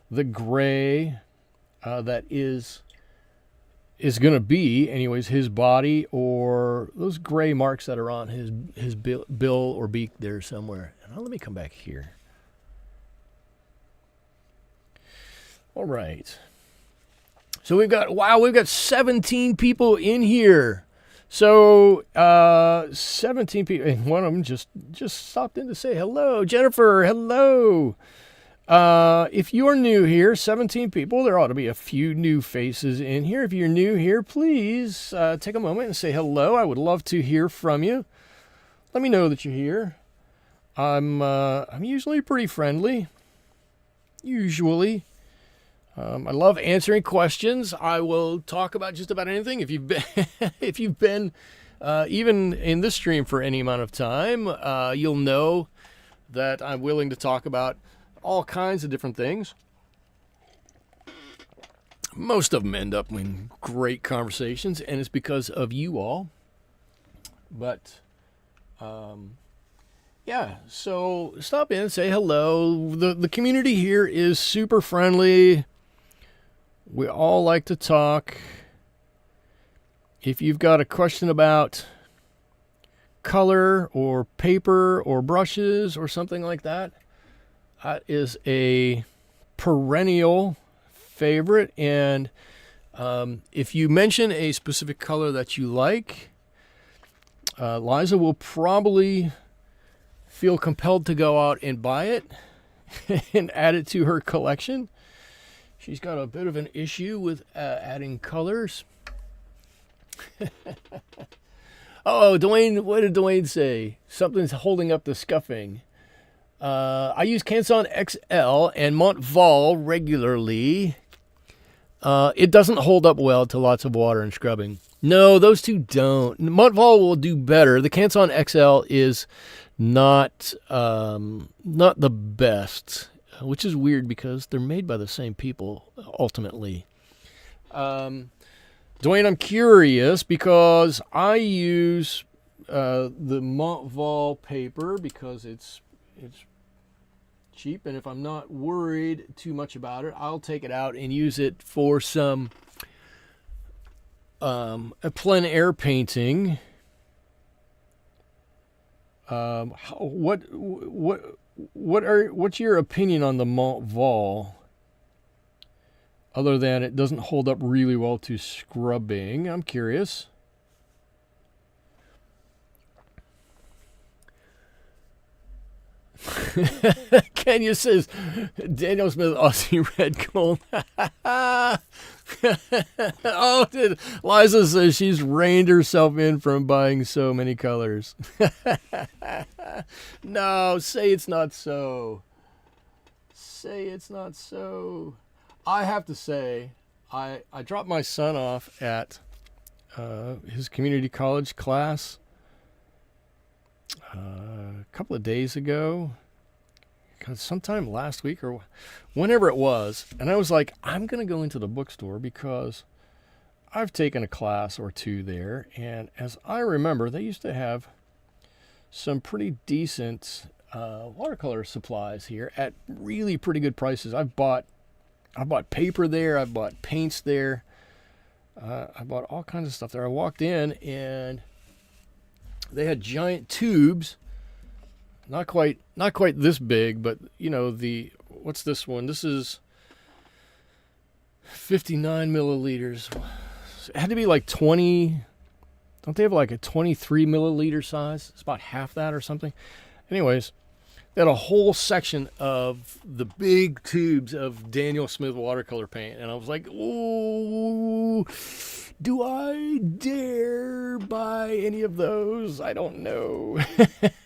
the gray that is going to be, anyways, his body or those gray marks that are on his bill or beak there somewhere. And let me come back here. All right. So we've got 17 people in here. So 17 people, and one of them just stopped in to say hello. Jennifer, hello. If you're new here, 17 people, there ought to be a few new faces in here. If you're new here, please take a moment and say hello. I would love to hear from you. Let me know that you're here. I'm usually pretty friendly. Usually. I love answering questions. I will talk about just about anything. If you've been even in this stream for any amount of time, you'll know that I'm willing to talk about all kinds of different things. Most of them end up in great conversations, and it's because of you all. But yeah, so stop in, say hello. The community here is super friendly. We all like to talk. If you've got a question about color or paper or brushes or something like that, that is a perennial favorite. And if you mention a specific color that you like, Liza will probably feel compelled to go out and buy it and add it to her collection. She's got a bit of an issue with adding colors. Oh, Dwayne, what did Dwayne say? Something's holding up the scuffing. I use Canson XL and Montval regularly. It doesn't hold up well to lots of water and scrubbing. No, those two don't. Montval will do better. The Canson XL is not not the best, which is weird because they're made by the same people ultimately. Dwayne, I'm curious because I use the Montval paper because it's cheap, and if I'm not worried too much about it, I'll take it out and use it for some a plein air painting. What's your opinion on the Montval? Other than it doesn't hold up really well to scrubbing, I'm curious. Kenya says Daniel Smith Aussie Red Gold. Oh, Liza says she's reined herself in from buying so many colors. No, say it's not so. Say it's not so. I have to say, I dropped my son off at his community college class a couple of days ago, sometime last week or whenever it was, and I was like, I'm going to go into the bookstore because I've taken a class or two there, and as I remember, they used to have some pretty decent watercolor supplies here at really pretty good prices. I bought paper there, I bought paints there, I bought all kinds of stuff there. I walked in and they had giant tubes, not quite this big, but you know, what's this one? This is 59 milliliters. It had to be like 20. Don't they have like a 23 milliliter size? It's about half that or something. Anyways, they had a whole section of the big tubes of Daniel Smith watercolor paint, and I was like, "Oh, do I dare buy any of those? I don't know."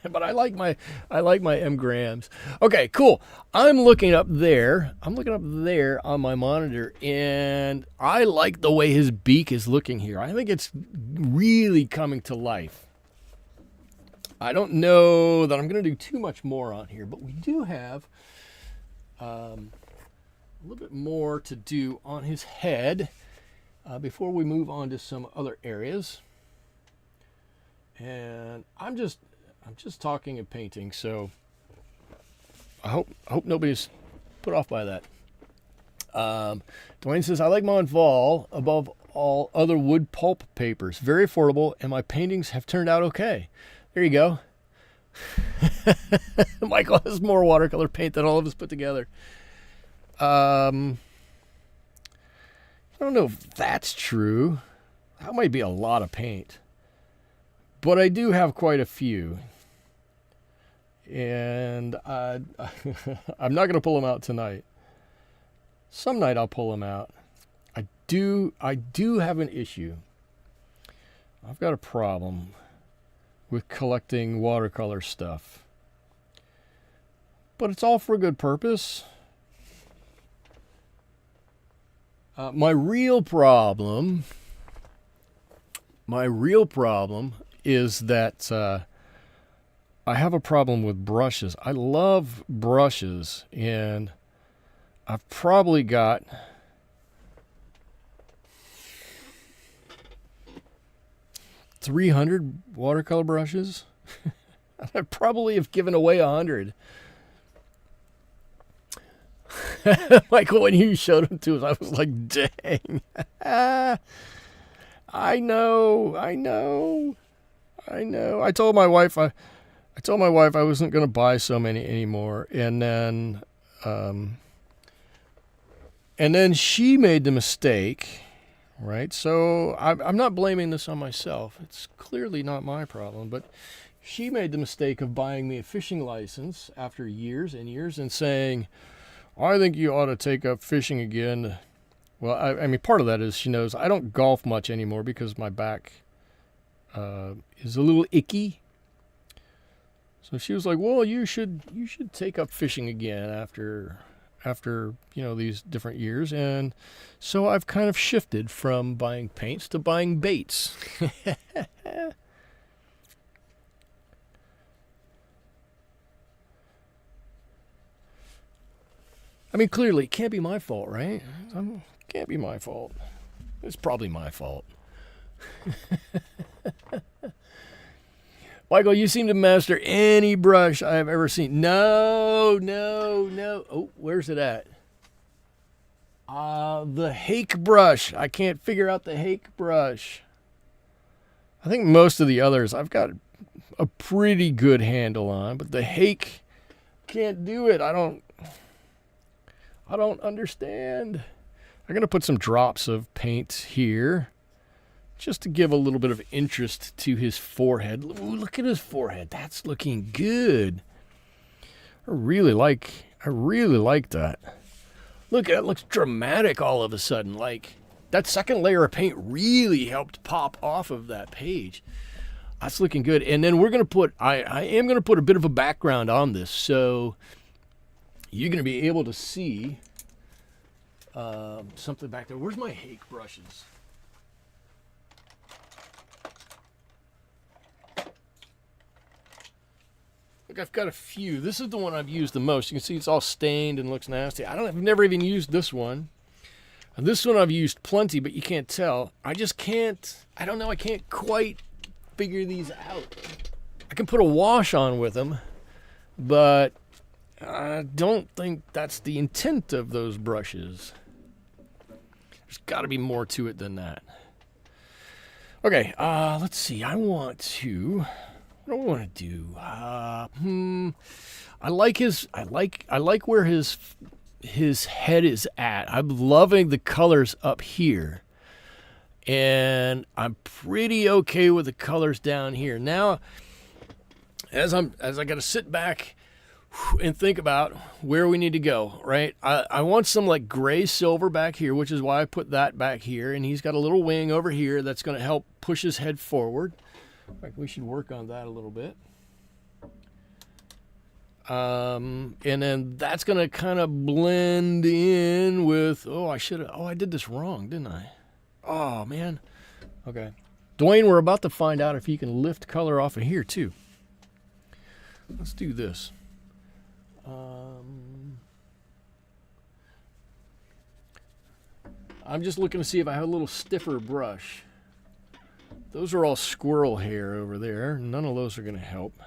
But I like my M grams. Okay, cool. I'm looking up there on my monitor, and I like the way his beak is looking here. I think it's really coming to life. I don't know that I'm going to do too much more on here, but we do have a little bit more to do on his head before we move on to some other areas. And I'm just talking and painting, so I hope nobody's put off by that. Dwayne says, I like Montval above all other wood pulp papers. Very affordable, and my paintings have turned out okay. There you go. Michael has more watercolor paint than all of us put together. I don't know if that's true. That might be a lot of paint. But I do have quite a few. And I'm not going to pull them out tonight. Some night I'll pull them out. I do have an issue. I've got a problem with collecting watercolor stuff. But it's all for a good purpose. My real problem is that I have a problem with brushes. I love brushes, and I've probably got $300 watercolor brushes. I probably have given away 100. Michael, when you showed them to us, I was like, dang. I know. I told my wife I wasn't going to buy so many anymore, and then she made the mistake, right? So I'm not blaming this on myself. It's clearly not my problem, but she made the mistake of buying me a fishing license after years and years and saying, I think you ought to take up fishing again. Well, I mean, part of that is she knows I don't golf much anymore because my back is a little icky. So she was like, well, you should take up fishing again after these different years. And so I've kind of shifted from buying paints to buying baits. I mean, clearly, it can't be my fault, right? Can't be my fault. It's probably my fault. Michael, you seem to master any brush I have ever seen. No. Oh, where's it at? The Hake brush. I can't figure out the Hake brush. I think most of the others I've got a pretty good handle on, but the Hake can't do it. I don't understand. I'm going to put some drops of paint here just to give a little bit of interest to his forehead. Ooh, look at his forehead. That's looking good. I really like that. Look, it looks dramatic all of a sudden. Like, that second layer of paint really helped pop off of that page. That's looking good. And then we're going to put, I am going to put a bit of a background on this. So you're going to be able to see something back there. Where's my Hake brushes? Look, I've got a few. This is the one I've used the most. You can see it's all stained and looks nasty. I've never even used this one. And this one I've used plenty, but you can't tell. I just can't, I don't know, I can't quite figure these out. I can put a wash on with them, but I don't think that's the intent of those brushes. There's got to be more to it than that. Okay, let's see. What do I want to do? I like where his head is at. I'm loving the colors up here. And I'm pretty okay with the colors down here. Now, as I got to sit back and think about where we need to go, right? I want some like gray silver back here, which is why I put that back here. And he's got a little wing over here that's going to help push his head forward. In fact, we should work on that a little bit. And then that's going to kind of blend in with, I did this wrong, didn't I? Oh, man. Okay. Dwayne, we're about to find out if you can lift color off of here, too. Let's do this. I'm just looking to see if I have a little stiffer brush. Those are all squirrel hair over there. None of those are going to help.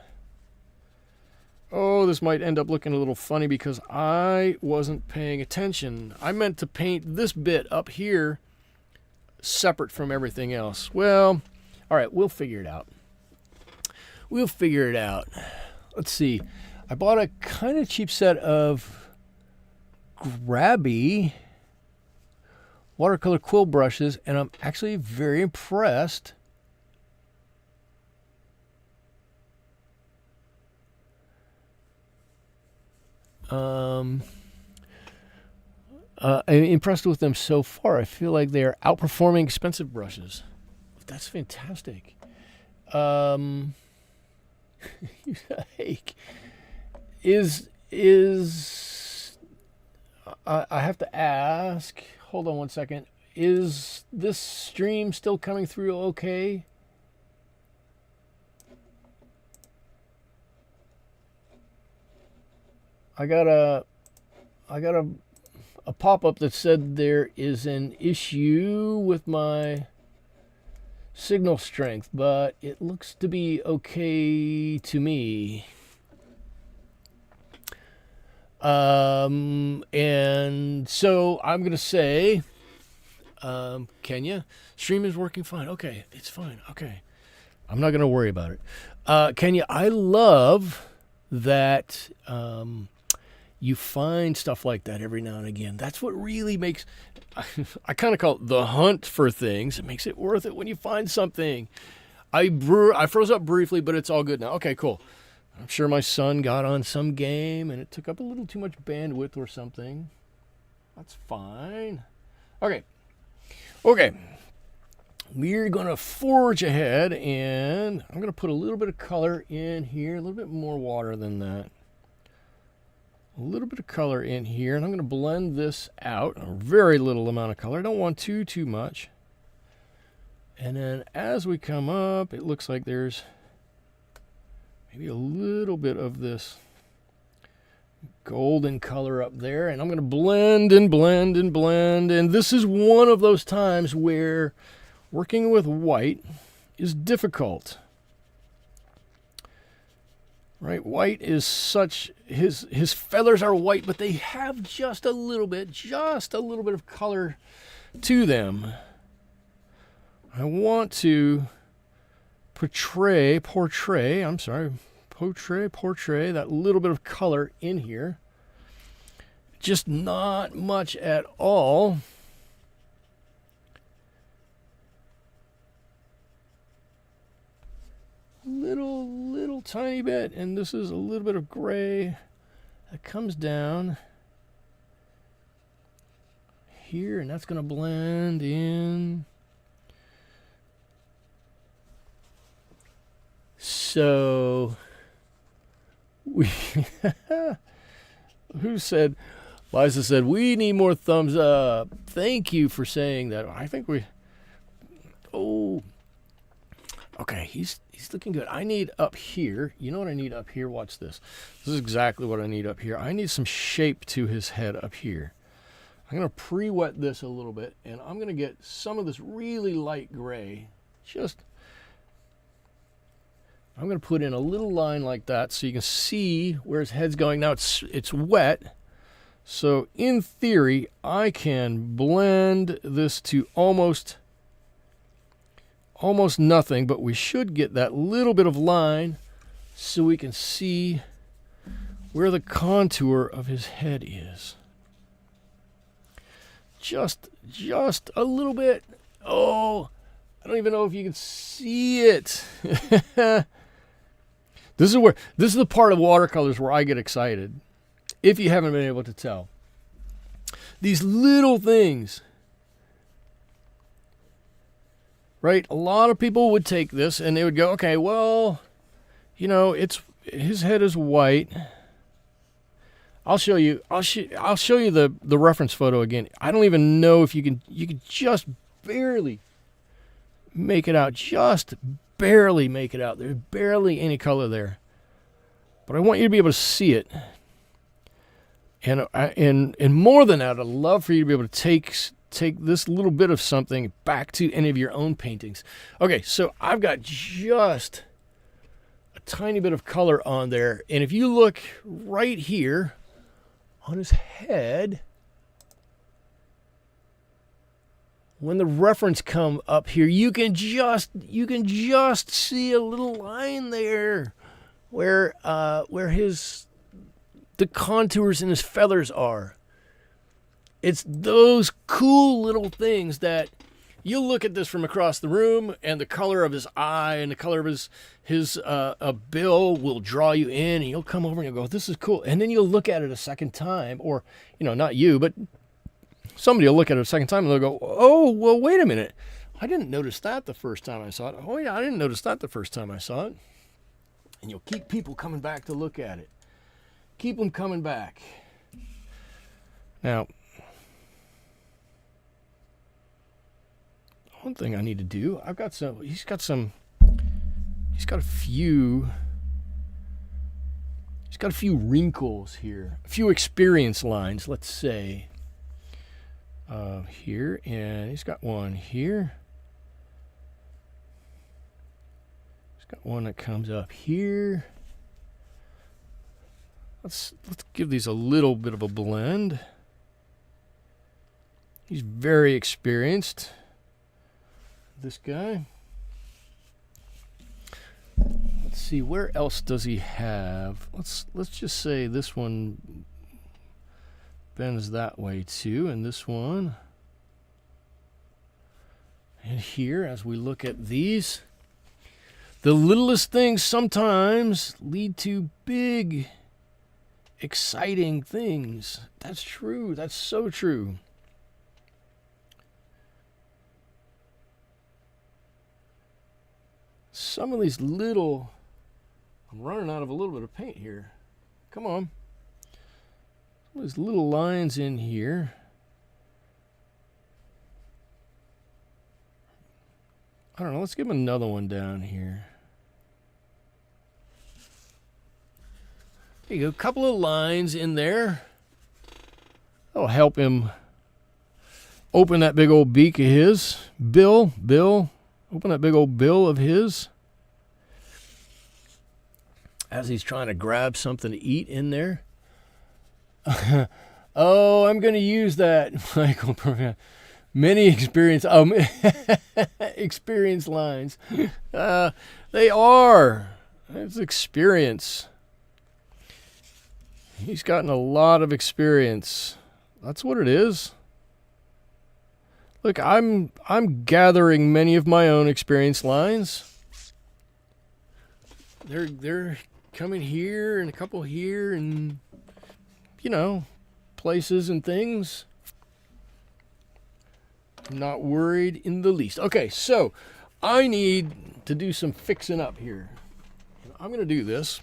Oh, this might end up looking a little funny because I wasn't paying attention. I meant to paint this bit up here separate from everything else. Well, all right, we'll figure it out. Let's see. I bought a kind of cheap set of grabby watercolor quill brushes, and I'm actually very impressed. I'm impressed with them so far. I feel like they're outperforming expensive brushes. That's fantastic. I have to ask, hold on one second, is this stream still coming through okay? I got a pop-up that said there is an issue with my signal strength, but it looks to be okay to me. And so I'm going to say, Kenya, stream is working fine. Okay, it's fine. Okay. I'm not going to worry about it. Kenya, I love that you find stuff like that every now and again. That's what really makes, I kind of call it the hunt for things. It makes it worth it when you find something. I froze up briefly, but it's all good now. Okay, cool. I'm sure my son got on some game and it took up a little too much bandwidth or something. That's fine. Okay. We're going to forge ahead, and I'm going to put a little bit of color in here, a little bit more water than that. A little bit of color in here, and I'm going to blend this out. A very little amount of color. I don't want too much. And then as we come up, it looks like there's maybe a little bit of this golden color up there, and I'm going to blend and blend and blend. And this is one of those times where working with white is difficult. Right? White is such, his feathers are white, but they have just a little bit of color to them. I want to portray that little bit of color in here. Just not much at all. Little tiny bit, and this is a little bit of gray that comes down here, and that's going to blend in. So we who said, Liza said, we need more thumbs up. Thank you for saying that. I think we, oh, okay, he's looking good. I need up here, you know what I need up here? Watch this. This is exactly what I need up here. I need some shape to his head up here. I'm going to pre-wet this a little bit, and I'm going to get some of this really light gray. I'm going to put in a little line like that so you can see where his head's going. Now it's wet, so in theory, I can blend this to almost nothing, but we should get that little bit of line so we can see where the contour of his head is. Just a little bit. Oh, I don't even know if you can see it. This is the part of watercolors where I get excited. If you haven't been able to tell. These little things. Right? A lot of people would take this and they would go, okay, well, you know, his head is white. I'll show you the reference photo again. I don't even know if you can just barely make it out. Just barely make it out. There's barely any color there. But I want you to be able to see it. And more than that, I'd love for you to be able to take this little bit of something back to any of your own paintings. Okay, so I've got just a tiny bit of color on there. And if you look right here on his head, when the reference come up here, you can just see a little line there where the contours in his feathers are. It's those cool little things that you look at this from across the room, and the color of his eye and the color of his bill will draw you in, and you'll come over and you'll go, this is cool. And then you'll look at it a second time, or, you know, not you, but somebody will look at it a second time and they'll go, oh, well, wait a minute. I didn't notice that the first time I saw it. Oh, yeah, I didn't notice that the first time I saw it. And you'll keep people coming back to look at it. Keep them coming back. Now, one thing I need to do, he's got a few wrinkles here, a few experience lines, let's say, here, and he's got one here. He's got one that comes up here. Let's give these a little bit of a blend. He's very experienced, this guy. Let's see, where else does he have? Let's just say this one bends that way too, and this one. And here, as we look at these, the littlest things sometimes lead to big, exciting things. That's true. That's so true. Some of these little, I'm running out of a little bit of paint here. Come on. Some of these little lines in here. I don't know, let's give him another one down here. There you go, a couple of lines in there. That'll help him open that big old beak of his. Bill, open that big old bill of his. As he's trying to grab something to eat in there. Oh, I'm going to use that, Michael. Many experience experience lines. They are. It's experience. He's gotten a lot of experience. That's what it is. Look, I'm gathering many of my own experience lines. They're coming here and a couple here and, you know, places and things. I'm not worried in the least. Okay, so I need to do some fixing up here. I'm going to do this.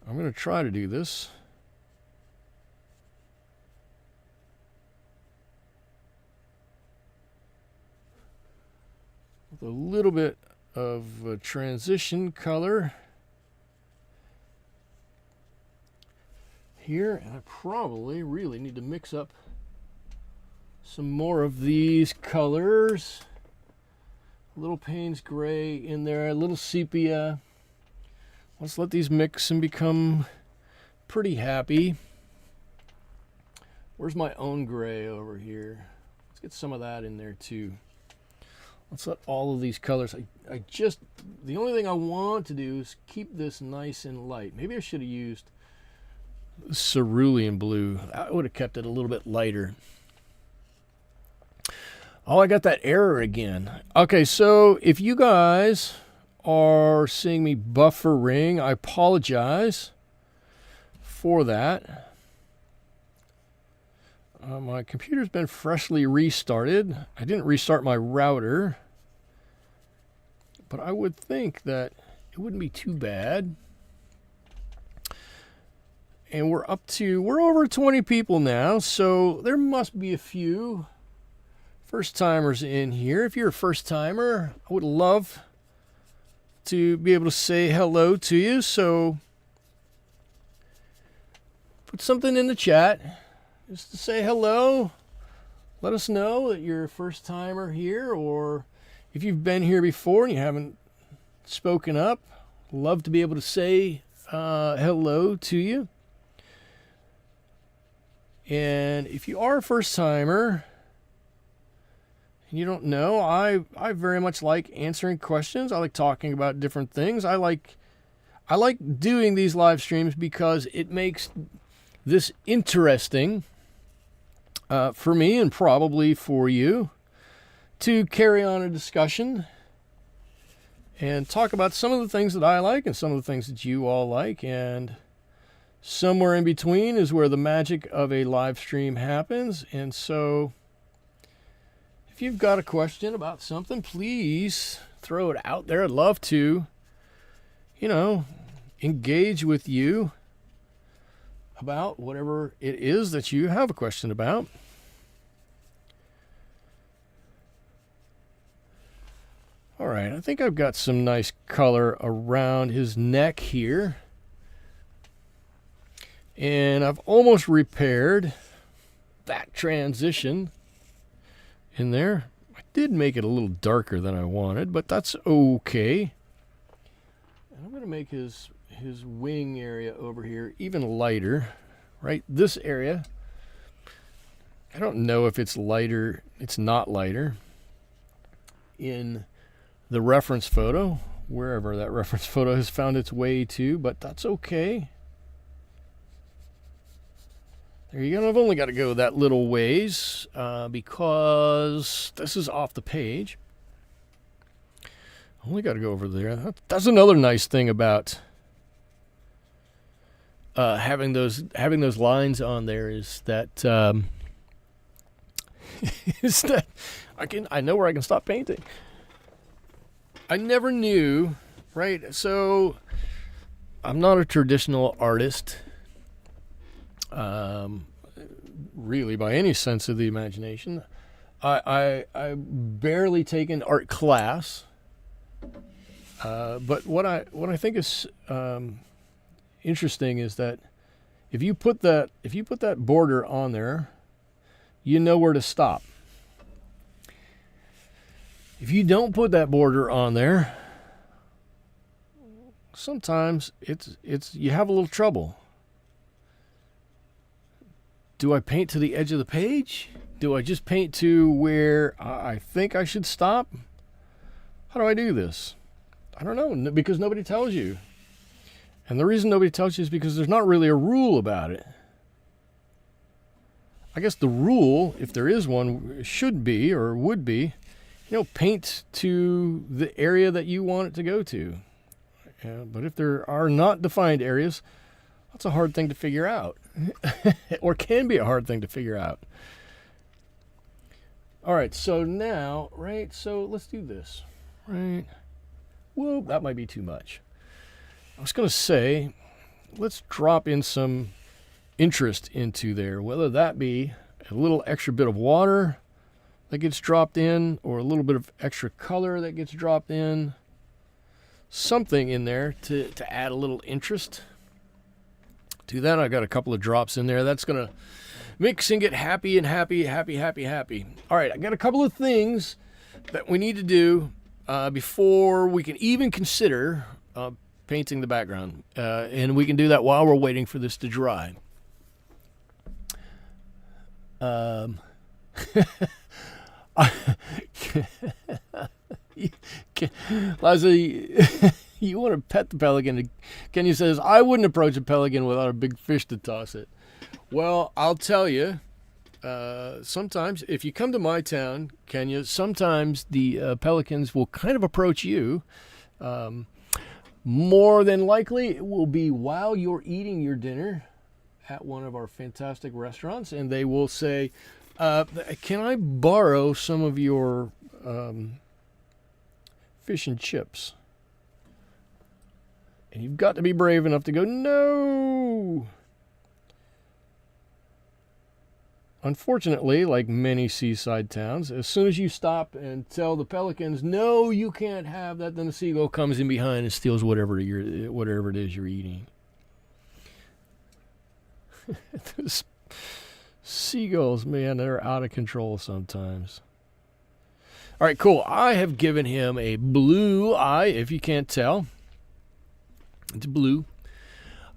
I'm going to try to do this. With a little bit of a transition color here. And I probably really need to mix up some more of these colors. A little Paynes Gray in there, a little Sepia. Let's let these mix and become pretty happy. Where's my own gray over here? Let's get some of that in there too. Let's let all of these colors, the only thing I want to do is keep this nice and light. Maybe I should have used Cerulean Blue. I would have kept it a little bit lighter. Oh, I got that error again. Okay, so if you guys are seeing me buffering, I apologize for that. My computer's been freshly restarted. I didn't restart my router, but I would think that it wouldn't be too bad. And we're over 20 people now, so there must be a few first-timers in here. If you're a first-timer, I would love to be able to say hello to you, so put something in the chat just to say hello. Let us know that you're a first-timer here, or if you've been here before and you haven't spoken up, love to be able to say hello to you. And if you are a first-timer and you don't know, I very much like answering questions. I like talking about different things. I like doing these live streams because it makes this interesting for me and probably for you to carry on a discussion and talk about some of the things that I like and some of the things that you all like, and somewhere in between is where the magic of a live stream happens. And so if you've got a question about something, please throw it out there. I'd love to, engage with you about whatever it is that you have a question about. All right, I think I've got some nice color around his neck here. And I've almost repaired that transition in there. I did make it a little darker than I wanted, but that's okay. And I'm going to make his wing area over here even lighter, right? This area, I don't know if it's lighter. It's not lighter in the reference photo, wherever that reference photo has found its way to, but that's okay. There you go. I've only got to go that little ways because this is off the page. Only got to go over there. That's another nice thing about having those lines on there is that I know where I can stop painting. I never knew, right? So I'm not a traditional artist. Really, by any sense of the imagination. I barely take an art class, but what I think is interesting is that if you put that border on there, you know where to stop. If you don't put that border on there, sometimes it's you have a little trouble. Do I paint to the edge of the page? Do I just paint to where I think I should stop? How do I do this? I don't know, because nobody tells you. And the reason nobody tells you is because there's not really a rule about it. I guess the rule, if there is one, should be or would be, paint to the area that you want it to go to. But if there are not defined areas, that's a hard thing to figure out. Or can be a hard thing to figure out. All right, so now, right, so let's do this. Right. Whoa, that might be too much. I was going to say, let's drop in some interest into there, whether that be a little extra bit of water that gets dropped in, or a little bit of extra color that gets dropped in. Something in there to add a little interest to that. I got a couple of drops in there. That's going to mix and get happy. All right, I got a couple of things that we need to do before we can even consider painting the background. And we can do that while we're waiting for this to dry. Liza, you want to pet the pelican. Kenya says, I wouldn't approach a pelican without a big fish to toss it. Well, I'll tell you, sometimes if you come to my town, Kenya, sometimes the pelicans will kind of approach you. More than likely, it will be while you're eating your dinner at one of our fantastic restaurants, and they will say, can I borrow some of your fish and chips? And you've got to be brave enough to go, no. Unfortunately, like many seaside towns, as soon as you stop and tell the pelicans, no, you can't have that, then the seagull comes in behind and steals whatever it is you're eating. Those seagulls, man, they're out of control sometimes. All right, cool. I have given him a blue eye, if you can't tell. It's blue.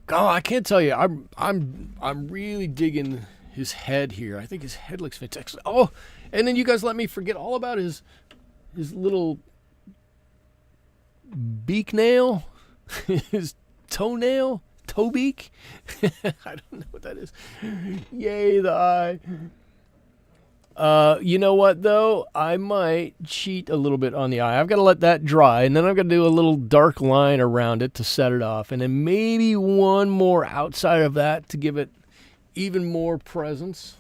God, I can't tell you. I'm really digging his head here. I think his head looks fantastic. Oh, and then you guys let me forget all about his little beak nail, his toe beak. I don't know what that is. Yay, the eye. You know what, though? I might cheat a little bit on the eye. I've got to let that dry, and then I've got to do a little dark line around it to set it off, and then maybe one more outside of that to give it even more presence.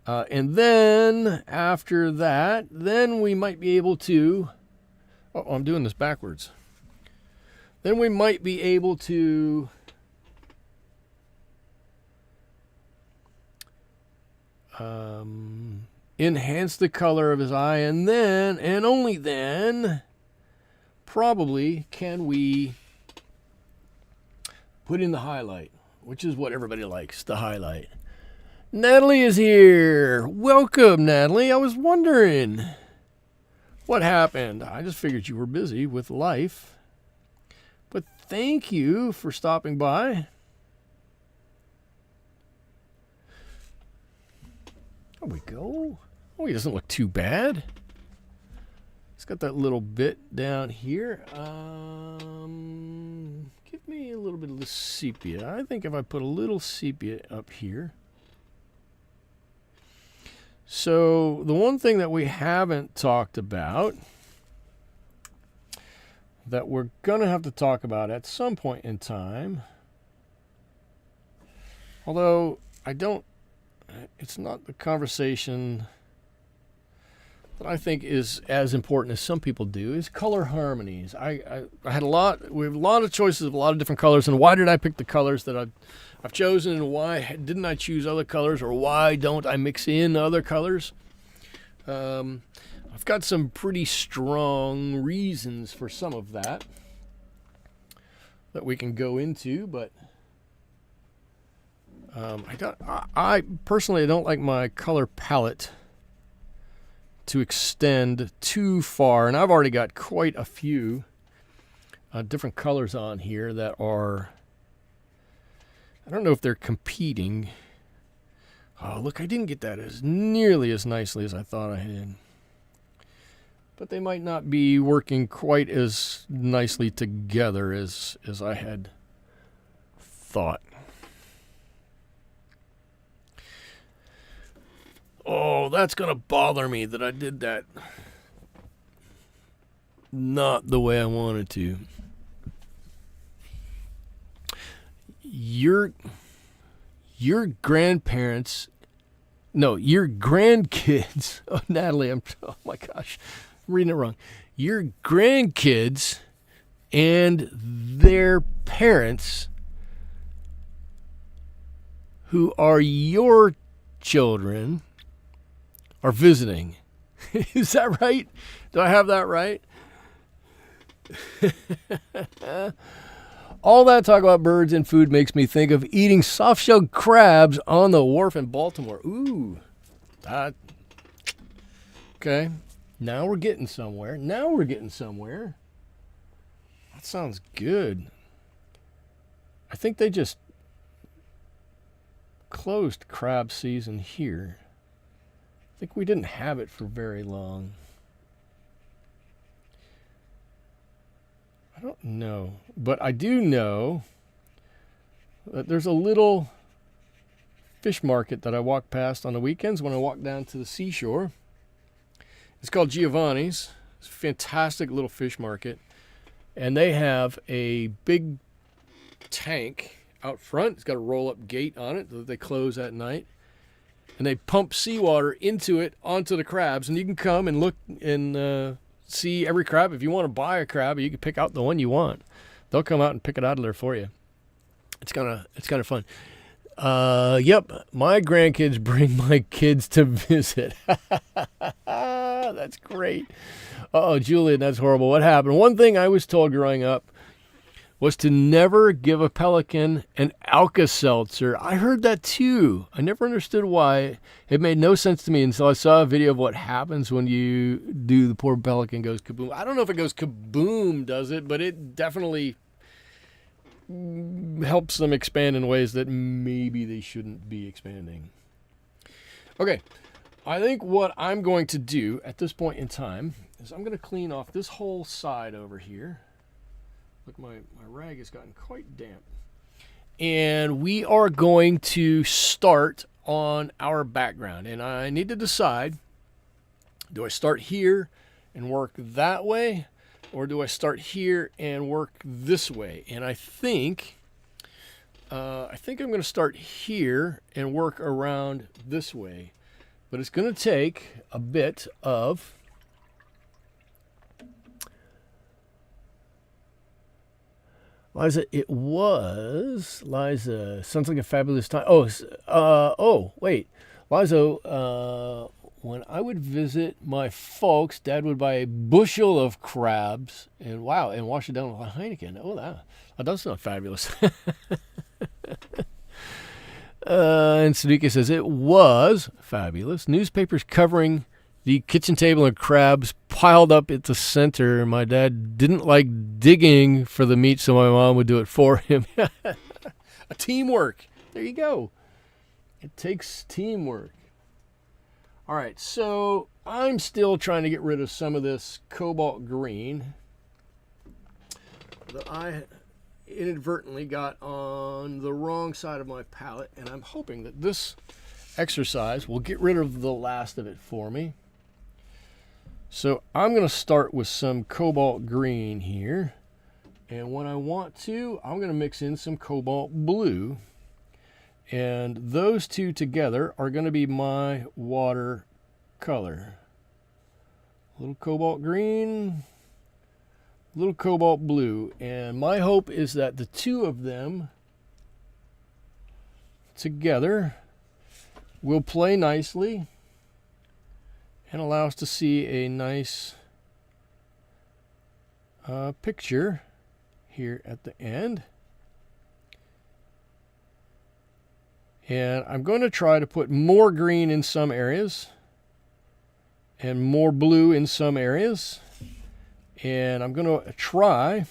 And then, after that, then we might be able to... Oh, I'm doing this backwards. Then we might be able to... enhance the color of his eye, and then, and only then, probably can we put in the highlight, which is what everybody likes, the highlight. Natalie is here. Welcome, Natalie. I was wondering what happened. I just figured you were busy with life, but thank you for stopping by. There we go. Oh, he doesn't look too bad. He's got that little bit down here. Give me a little bit of the sepia. I think if I put a little sepia up here. So the one thing that we haven't talked about, that we're going to have to talk about at some point in time, although it's not the conversation that I think is as important as some people do, is color harmonies. We have a lot of choices of a lot of different colors, and why did I pick the colors that I've chosen, and why didn't I choose other colors, or why don't I mix in other colors? I've got some pretty strong reasons for some of that. that we can go into, but I personally don't like my color palette to extend too far, and I've already got quite a few different colors on here that are, I don't know if they're competing. Oh, look, I didn't get that as nearly as nicely as I thought I did. But they might not be working quite as nicely together as I had thought. Oh, that's going to bother me that I did that not the way I wanted to. Your grandparents, no, your grandkids, oh, Natalie, oh my gosh, I'm reading it wrong. Your grandkids and their parents, who are your children, are visiting. Is that right? Do I have that right? All that talk about birds and food makes me think of eating soft-shelled crabs on the wharf in Baltimore. Ooh, that. Okay, now we're getting somewhere. That sounds good. I think they just closed crab season here. I think we didn't have it for very long. I don't know, but I do know that there's a little fish market that I walk past on the weekends when I walk down to the seashore. It's called Giovanni's. It's a fantastic little fish market, and they have a big tank out front. It's got a roll-up gate on it that they close at night, and they pump seawater into it onto the crabs, and you can come and look and see every crab. If you want to buy a crab, you can pick out the one you want. They'll come out and pick it out of there for you. It's kind of fun. Yep, my grandkids bring my kids to visit. That's great. Uh-oh, Julian, that's horrible. What happened? One thing I was told growing up was to never give a pelican an Alka-Seltzer. I heard that too. I never understood why. It made no sense to me until I saw a video of what happens when you do. The poor pelican goes kaboom. I don't know if it goes kaboom, does it? But it definitely helps them expand in ways that maybe they shouldn't be expanding. Okay, I think what I'm going to do at this point in time is I'm going to clean off this whole side over here. Look, my rag has gotten quite damp. And we are going to start on our background. And I need to decide, do I start here and work that way? Or do I start here and work this way? And I think I'm going to start here and work around this way. But it's going to take a bit of Liza, Liza, sounds like a fabulous time. Wait. Liza, when I would visit my folks, Dad would buy a bushel of crabs and wash it down with a Heineken. Oh, that does sound fabulous. And Suduka says, it was fabulous. Newspapers covering the kitchen table and crabs piled up at the center. My dad didn't like digging for the meat, so my mom would do it for him. A teamwork. There you go. It takes teamwork. All right, so I'm still trying to get rid of some of this Cobalt Green that I inadvertently got on the wrong side of my palette, and I'm hoping that this exercise will get rid of the last of it for me. So I'm going to start with some Cobalt Green here, and when I want to, I'm going to mix in some Cobalt Blue, and those two together are going to be my watercolor. A little Cobalt Green, little Cobalt Blue, and my hope is that the two of them together will play nicely and allow us to see a nice picture here at the end. And I'm going to try to put more green in some areas and more blue in some areas. And I'm going to try,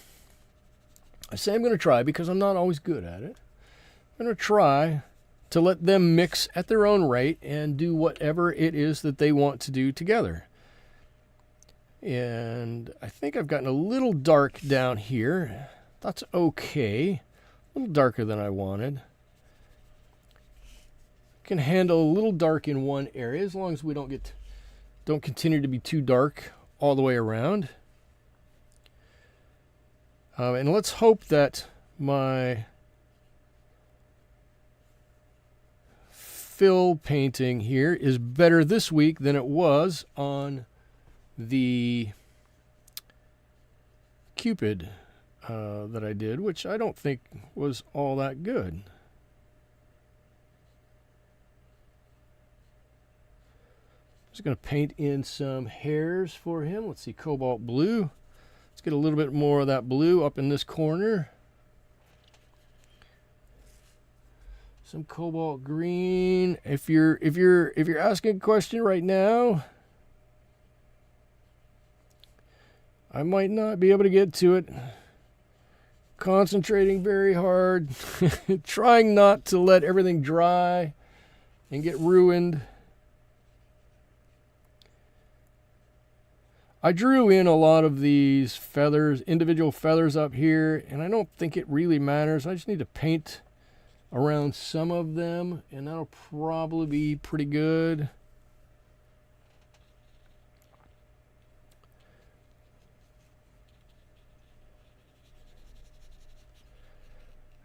I say I'm going to try because I'm not always good at it. I'm going to try to let them mix at their own rate and do whatever it is that they want to do together. And I think I've gotten a little dark down here. That's okay. A little darker than I wanted. Can handle a little dark in one area as long as we don't continue to be too dark all the way around. And let's hope that my fill painting here is better this week than it was on the Cupid that I did, which I don't think was all that good. Just going to paint in some hairs for him. Let's see, Cobalt Blue. Let's get a little bit more of that blue up in this corner. Some Cobalt Green. If you're asking a question right now, I might not be able to get to it. Concentrating very hard, trying not to let everything dry and get ruined. I drew in a lot of these feathers, individual feathers up here, and I don't think it really matters. I just need to paint around some of them, and that'll probably be pretty good.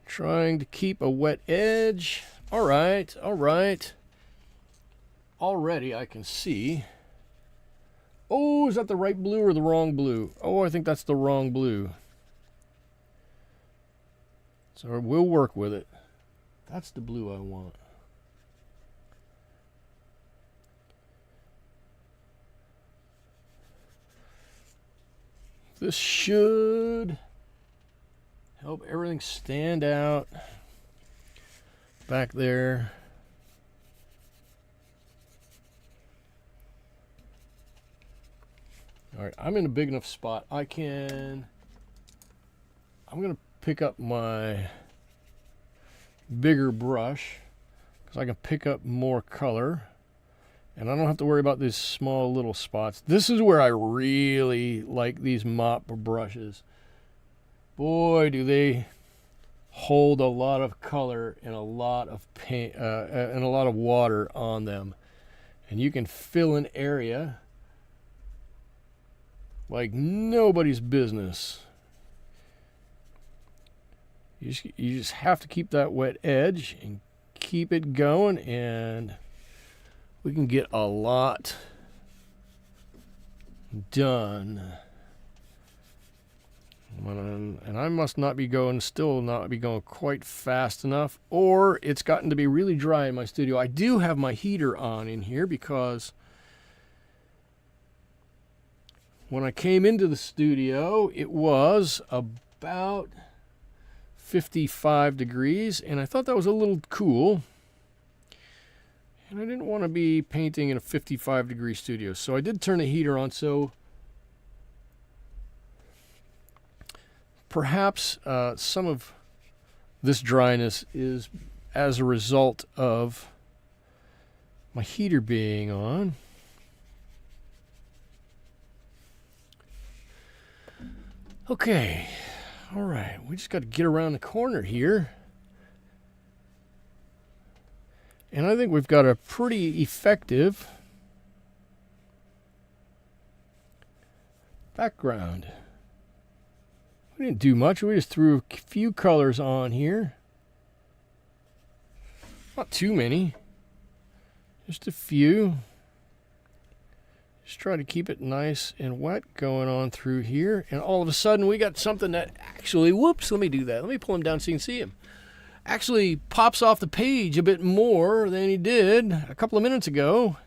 Trying to keep a wet edge. All right, all right. Already I can see. Oh, is that the right blue or the wrong blue? Oh, I think that's the wrong blue. So we'll work with it. That's the blue I want. This should help everything stand out back there. All right, I'm in a big enough spot. I'm going to pick up my bigger brush because I can pick up more color. And I don't have to worry about these small little spots. This is where I really like these mop brushes. Boy, do they hold a lot of color and a lot of paint and a lot of water on them. And you can fill an area like nobody's business. You just have to keep that wet edge and keep it going, and we can get a lot done. And I must not be going quite fast enough, or it's gotten to be really dry in my studio. I do have my heater on in here because when I came into the studio, it was about 55 degrees, and I thought that was a little cool. And I didn't want to be painting in a 55-degree studio, so I did turn the heater on. So perhaps some of this dryness is as a result of my heater being on. Okay, all right, we just got to get around the corner here. And I think we've got a pretty effective background. We didn't do much, we just threw a few colors on here. Not too many, just a few. Just try to keep it nice and wet going on through here. And all of a sudden we got something that actually, whoops, let me do that. Let me pull him down so you can see him. Actually pops off the page a bit more than he did a couple of minutes ago,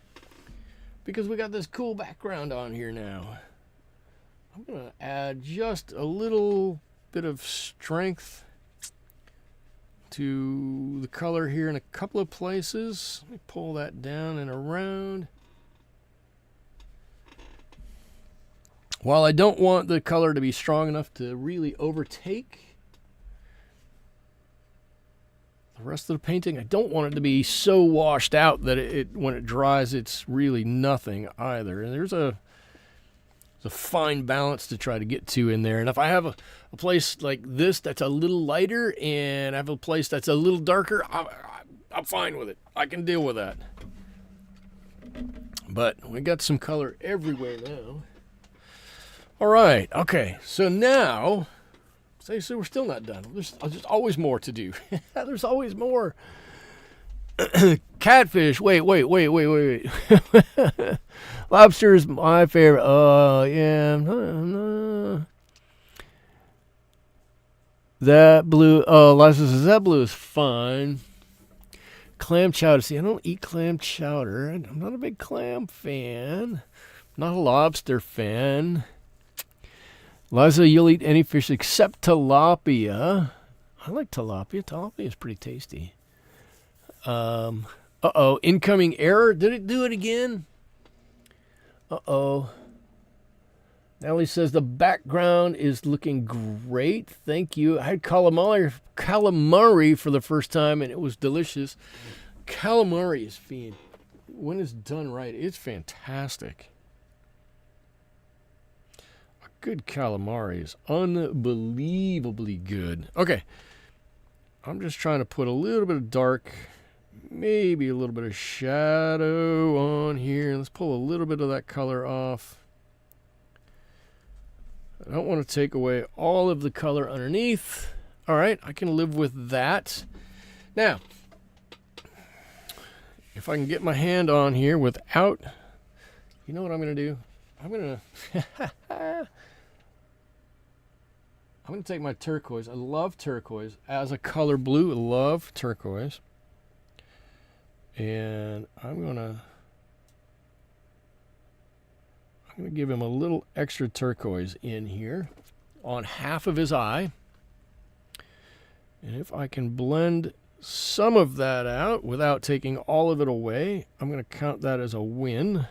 because we got this cool background on here now. I'm going to add just a little bit of strength to the color here in a couple of places. Let me pull that down and around. While I don't want the color to be strong enough to really overtake the rest of the painting, I don't want it to be so washed out that when it dries, it's really nothing either. And there's a fine balance to try to get to in there. And if I have a place like this that's a little lighter and I have a place that's a little darker, I'm fine with it. I can deal with that. But we got some color everywhere now. All right, okay, so now, so we're still not done. There's always more to do. There's always more. Catfish, wait. Lobster is my favorite. Oh, yeah. That blue, Liza says that blue is fine. Clam chowder, see, I don't eat clam chowder. I'm not a big clam fan. Not a lobster fan. Liza, you'll eat any fish except tilapia. I like tilapia. Tilapia is pretty tasty. Uh-oh, incoming error. Did it do it again? Uh-oh. Natalie says the background is looking great. Thank you. I had calamari for the first time, and it was delicious. Calamari is when it's done right, it's fantastic. Good calamari is unbelievably good. Okay. I'm just trying to put a little bit of dark, maybe a little bit of shadow on here. Let's pull a little bit of that color off. I don't want to take away all of the color underneath. All right, I can live with that. Now, if I can get my hand on here without, you know what I'm going to do? I'm going to take my turquoise. I love turquoise as a color blue. I love turquoise. And I'm going to give him a little extra turquoise in here on half of his eye. And if I can blend some of that out without taking all of it away, I'm going to count that as a win.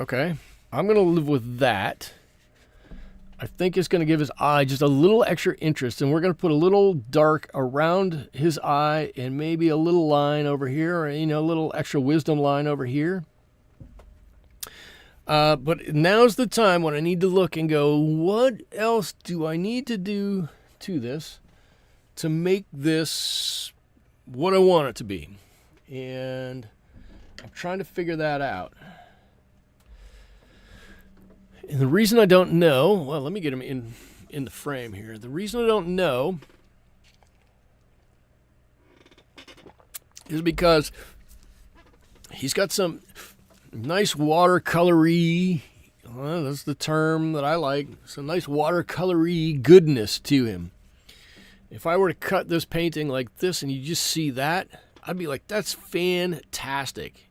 Okay, I'm going to live with that. I think it's going to give his eye just a little extra interest, and we're going to put a little dark around his eye and maybe a little line over here, or, a little extra wisdom line over here. But now's the time when I need to look and go, what else do I need to do to this to make this what I want it to be? And I'm trying to figure that out. And the reason I don't know, well, let me get him in the frame here. The reason I don't know is because he's got some nice watercolory, that's the term that I like, some nice watercolory goodness to him. If I were to cut this painting like this and you just see that, I'd be like, that's fantastic,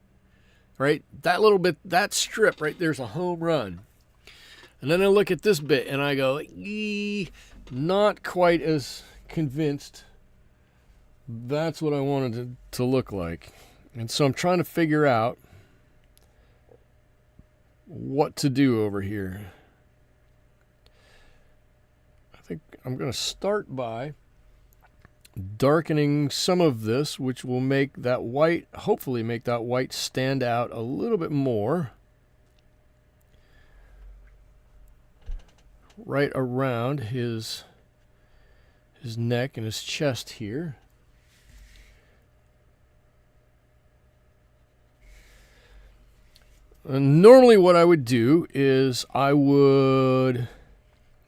right? That little bit, that strip right there's a home run. And then I look at this bit and I go, not quite as convinced that's what I wanted it to look like. And so I'm trying to figure out what to do over here. I think I'm going to start by darkening some of this, which will make that white, hopefully make that white stand out a little bit more. Right around his neck and his chest here. And normally what I would do is I would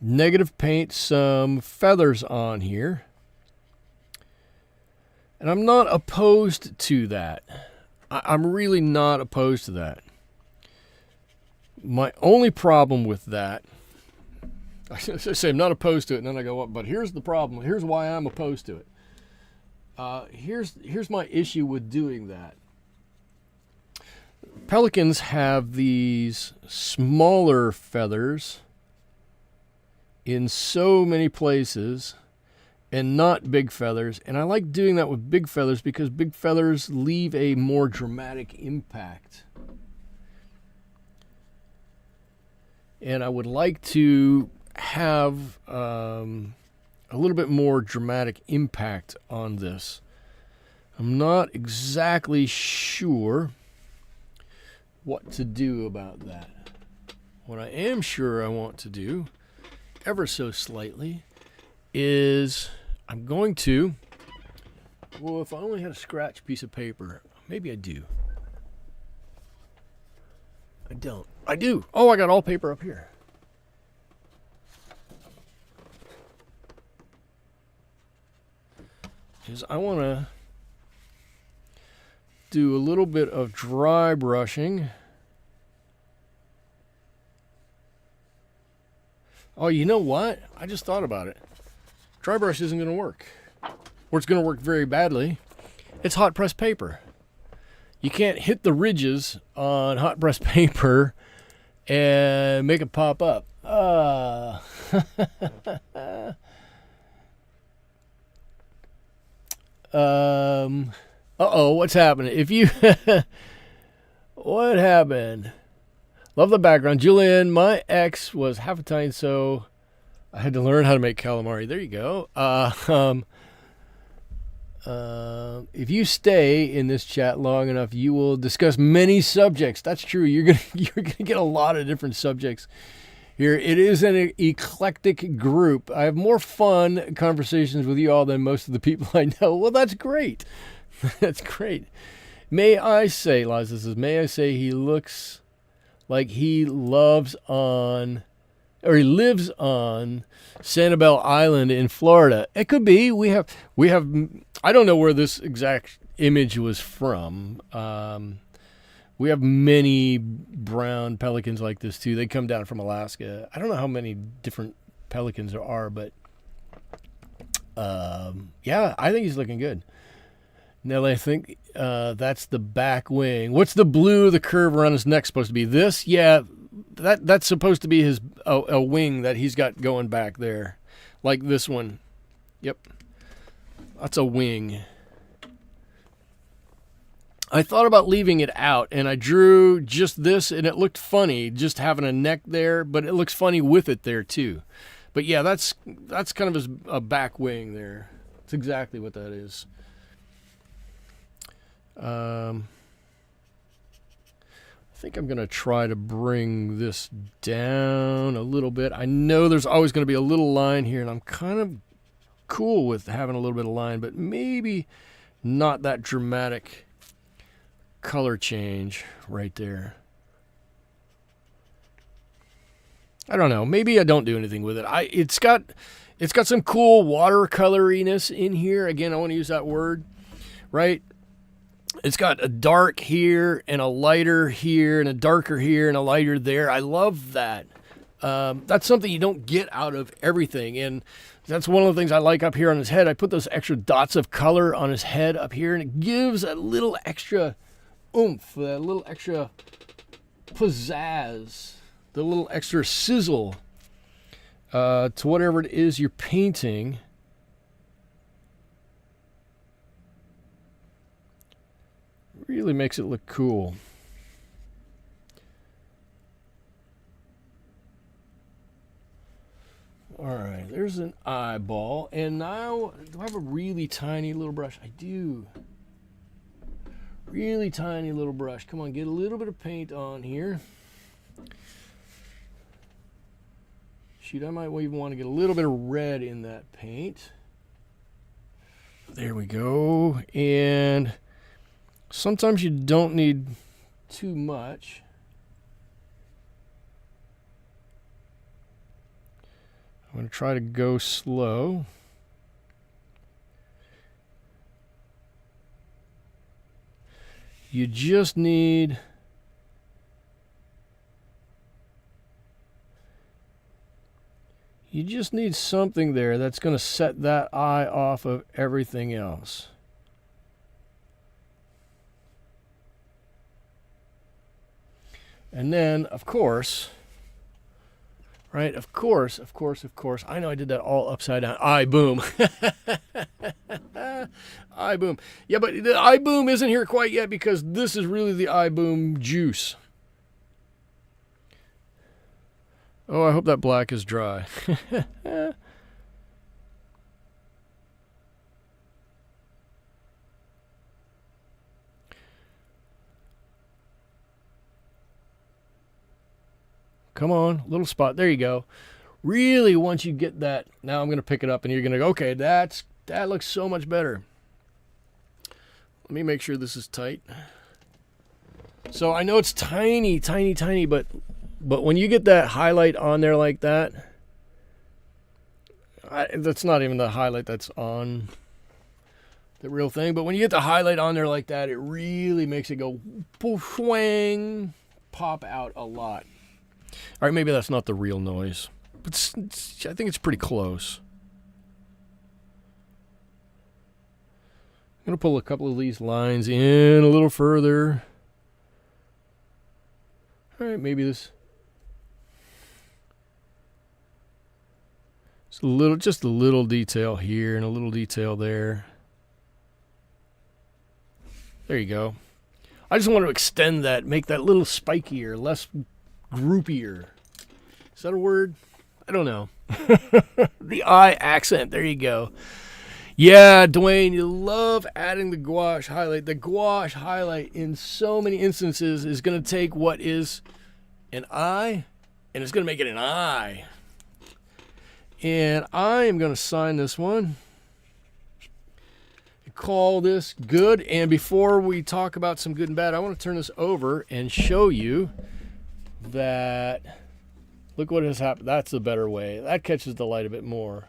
negative paint some feathers on here. And I'm not opposed to that. I'm really not opposed to that. My only problem with that, I say I'm not opposed to it, and then I go, well, but here's the problem. Here's why I'm opposed to it. Here's my issue with doing that. Pelicans have these smaller feathers in so many places and not big feathers. And I like doing that with big feathers because big feathers leave a more dramatic impact. And I would like to have a little bit more dramatic impact on this. I'm not exactly sure what to do about that. What I am sure I want to do, ever so slightly, is I'm going to, well, if I only had a scratch piece of paper, maybe I do. I don't. I do. Oh, I got all paper up here. Is I want to do a little bit of dry brushing. Oh, you know what? I just thought about it. Dry brush isn't going to work. Or it's going to work very badly. It's hot press paper. You can't hit the ridges on hot press paper and make it pop up. Uh-oh, what's happening? If you... What happened? Love the background. Julian, my ex was half Italian, so I had to learn how to make calamari. There you go. If you stay in this chat long enough, you will discuss many subjects. That's true. You're gonna get a lot of different subjects here. It is an eclectic group. I have more fun conversations with you all than most of the people I know. Well, that's great. That's great. May I say, Liza says, may I say he looks like he lives on Sanibel Island in Florida. It could be. We have. I don't know where this exact image was from. We have many brown pelicans like this too. They come down from Alaska. I don't know how many different pelicans there are, but yeah, I think he's looking good. Nelly, I think that's the back wing. What's the blue, the curve around his neck supposed to be? This? Yeah, that's supposed to be his a wing that he's got going back there. Like this one. Yep. That's a wing. I thought about leaving it out, and I drew just this, and it looked funny, just having a neck there, but it looks funny with it there, too. But yeah, that's kind of a back wing there. That's exactly what that is. I think I'm going to try to bring this down a little bit. I know there's always going to be a little line here, and I'm kind of cool with having a little bit of line, but maybe not that dramatic color change right there. I don't know. Maybe I don't do anything with it. It's got some cool watercoloriness in here. Again, I want to use that word, right? It's got a dark here and a lighter here and a darker here and a lighter there. I love that. That's something you don't get out of everything. And that's one of the things I like up here on his head. I put those extra dots of color on his head up here, and it gives a little extra oomph, a little extra pizzazz, the little extra sizzle to whatever it is you're painting. Really makes it look cool. All right, there's an eyeball. And now, do I have a really tiny little brush? I do. Really tiny little brush. Come on, get a little bit of paint on here. Shoot, I might even want to get a little bit of red in that paint. There we go. And sometimes you don't need too much. I'm going to try to go slow. You just need something there that's going to set that eye off of everything else. And then, of course, right, of course, I know I did that all upside down. Eye boom. Eye boom. Yeah, but the eye boom isn't here quite yet because this is really the eye boom juice. Oh, I hope that black is dry. Come on, little spot. There you go. Really, once you get that, now I'm going to pick it up and you're going to go, okay, that looks so much better. Let me make sure this is tight. So I know it's tiny, but when you get that highlight on there like that, that's not even the highlight that's on the real thing, but when you get the highlight on there like that, it really makes it go swang, pop out a lot. All right, maybe that's not the real noise, but I think it's pretty close. I'm going to pull a couple of these lines in a little further. All right, maybe this. Just a little detail here and a little detail there. There you go. I just want to extend that, make that little spikier, less groupier. Is that a word? I don't know. The eye accent. There you go. Yeah, Dwayne, you love adding the gouache highlight. The gouache highlight in so many instances is going to take what is an eye and it's going to make it an eye. And I am going to sign this one. Call this good. And before we talk about some good and bad, I want to turn this over and show you that. Look what has happened. That's the better way. That catches the light a bit more.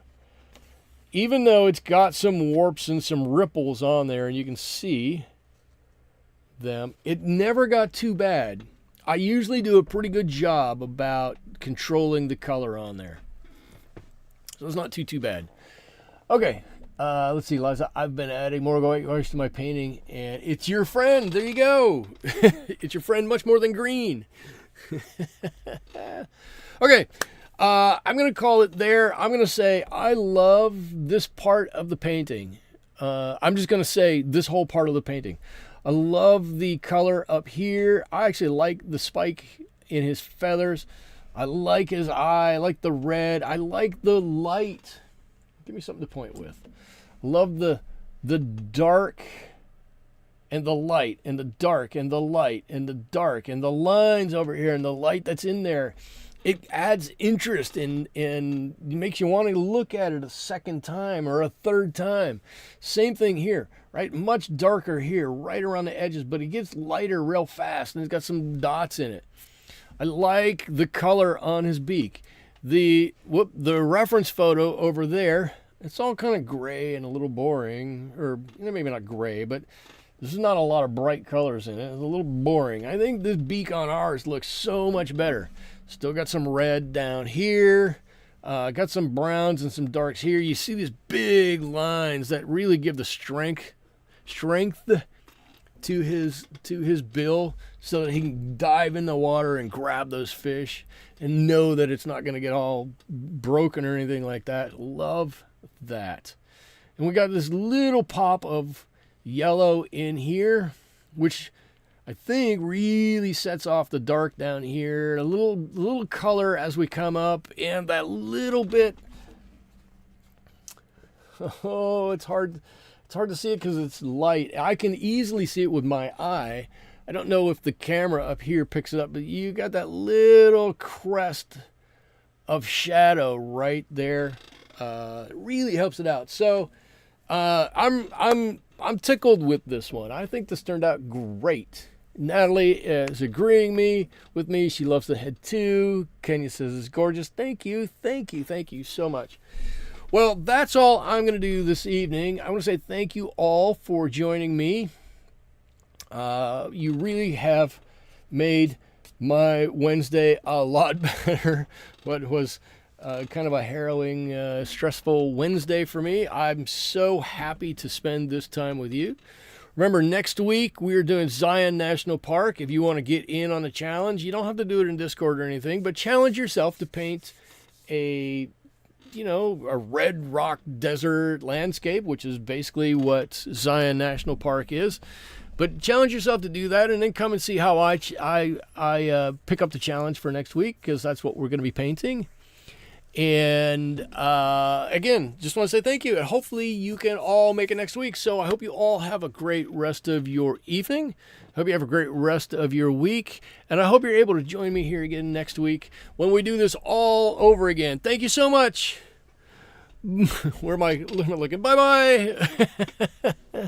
Even though it's got some warps and some ripples on there, and you can see them, it never got too bad. I usually do a pretty good job about controlling the color on there. So it's not too bad. Okay, let's see, Liza. I've been adding more gouache to my painting, and it's your friend. There you go. It's your friend much more than green. Okay, I'm going to call it there. I'm going to say I love this part of the painting. I'm just going to say this whole part of the painting. I love the color up here. I actually like the spike in his feathers. I like his eye. I like the red. I like the light. Give me something to point with. Love the dark and the light and the dark and the light and the dark and the lines over here and the light that's in there. It adds interest and makes you want to look at it a second time or a third time. Same thing here, right? Much darker here, right around the edges, but it gets lighter real fast and it's got some dots in it. I like the color on his beak. The reference photo over there, it's all kind of gray and a little boring, or maybe not gray, but there's not a lot of bright colors in it. It's a little boring. I think this beak on ours looks so much better. Still got some red down here. Got some browns and some darks here. You see these big lines that really give the strength to his bill so that he can dive in the water and grab those fish and know that it's not going to get all broken or anything like that. Love that. And we got this little pop of yellow in here, which I think really sets off the dark down here. A little color as we come up, and that little bit. Oh, it's hard to see it because it's light. I can easily see it with my eye. I don't know if the camera up here picks it up, but you got that little crest of shadow right there. It really helps it out. So I'm tickled with this one. I think this turned out great. Natalie is agreeing with me. She loves the head too. Kenya says it's gorgeous. Thank you so much. Well, that's all I'm going to do this evening. I want to say thank you all for joining me. You really have made my Wednesday a lot better. What was kind of a harrowing, stressful Wednesday for me. I'm so happy to spend this time with you. Remember, next week we're doing Zion National Park. If you want to get in on the challenge, you don't have to do it in Discord or anything, but challenge yourself to paint a red rock desert landscape, which is basically what Zion National Park is. But challenge yourself to do that, and then come and see how I pick up the challenge for next week, because that's what we're going to be painting. And again, just want to say thank you, and hopefully you can all make it next week. So I hope you all have a great rest of your evening. Hope you have a great rest of your week, and I hope you're able to join me here again next week when we do this all over again. Thank you so much. Where am I looking? Bye-bye.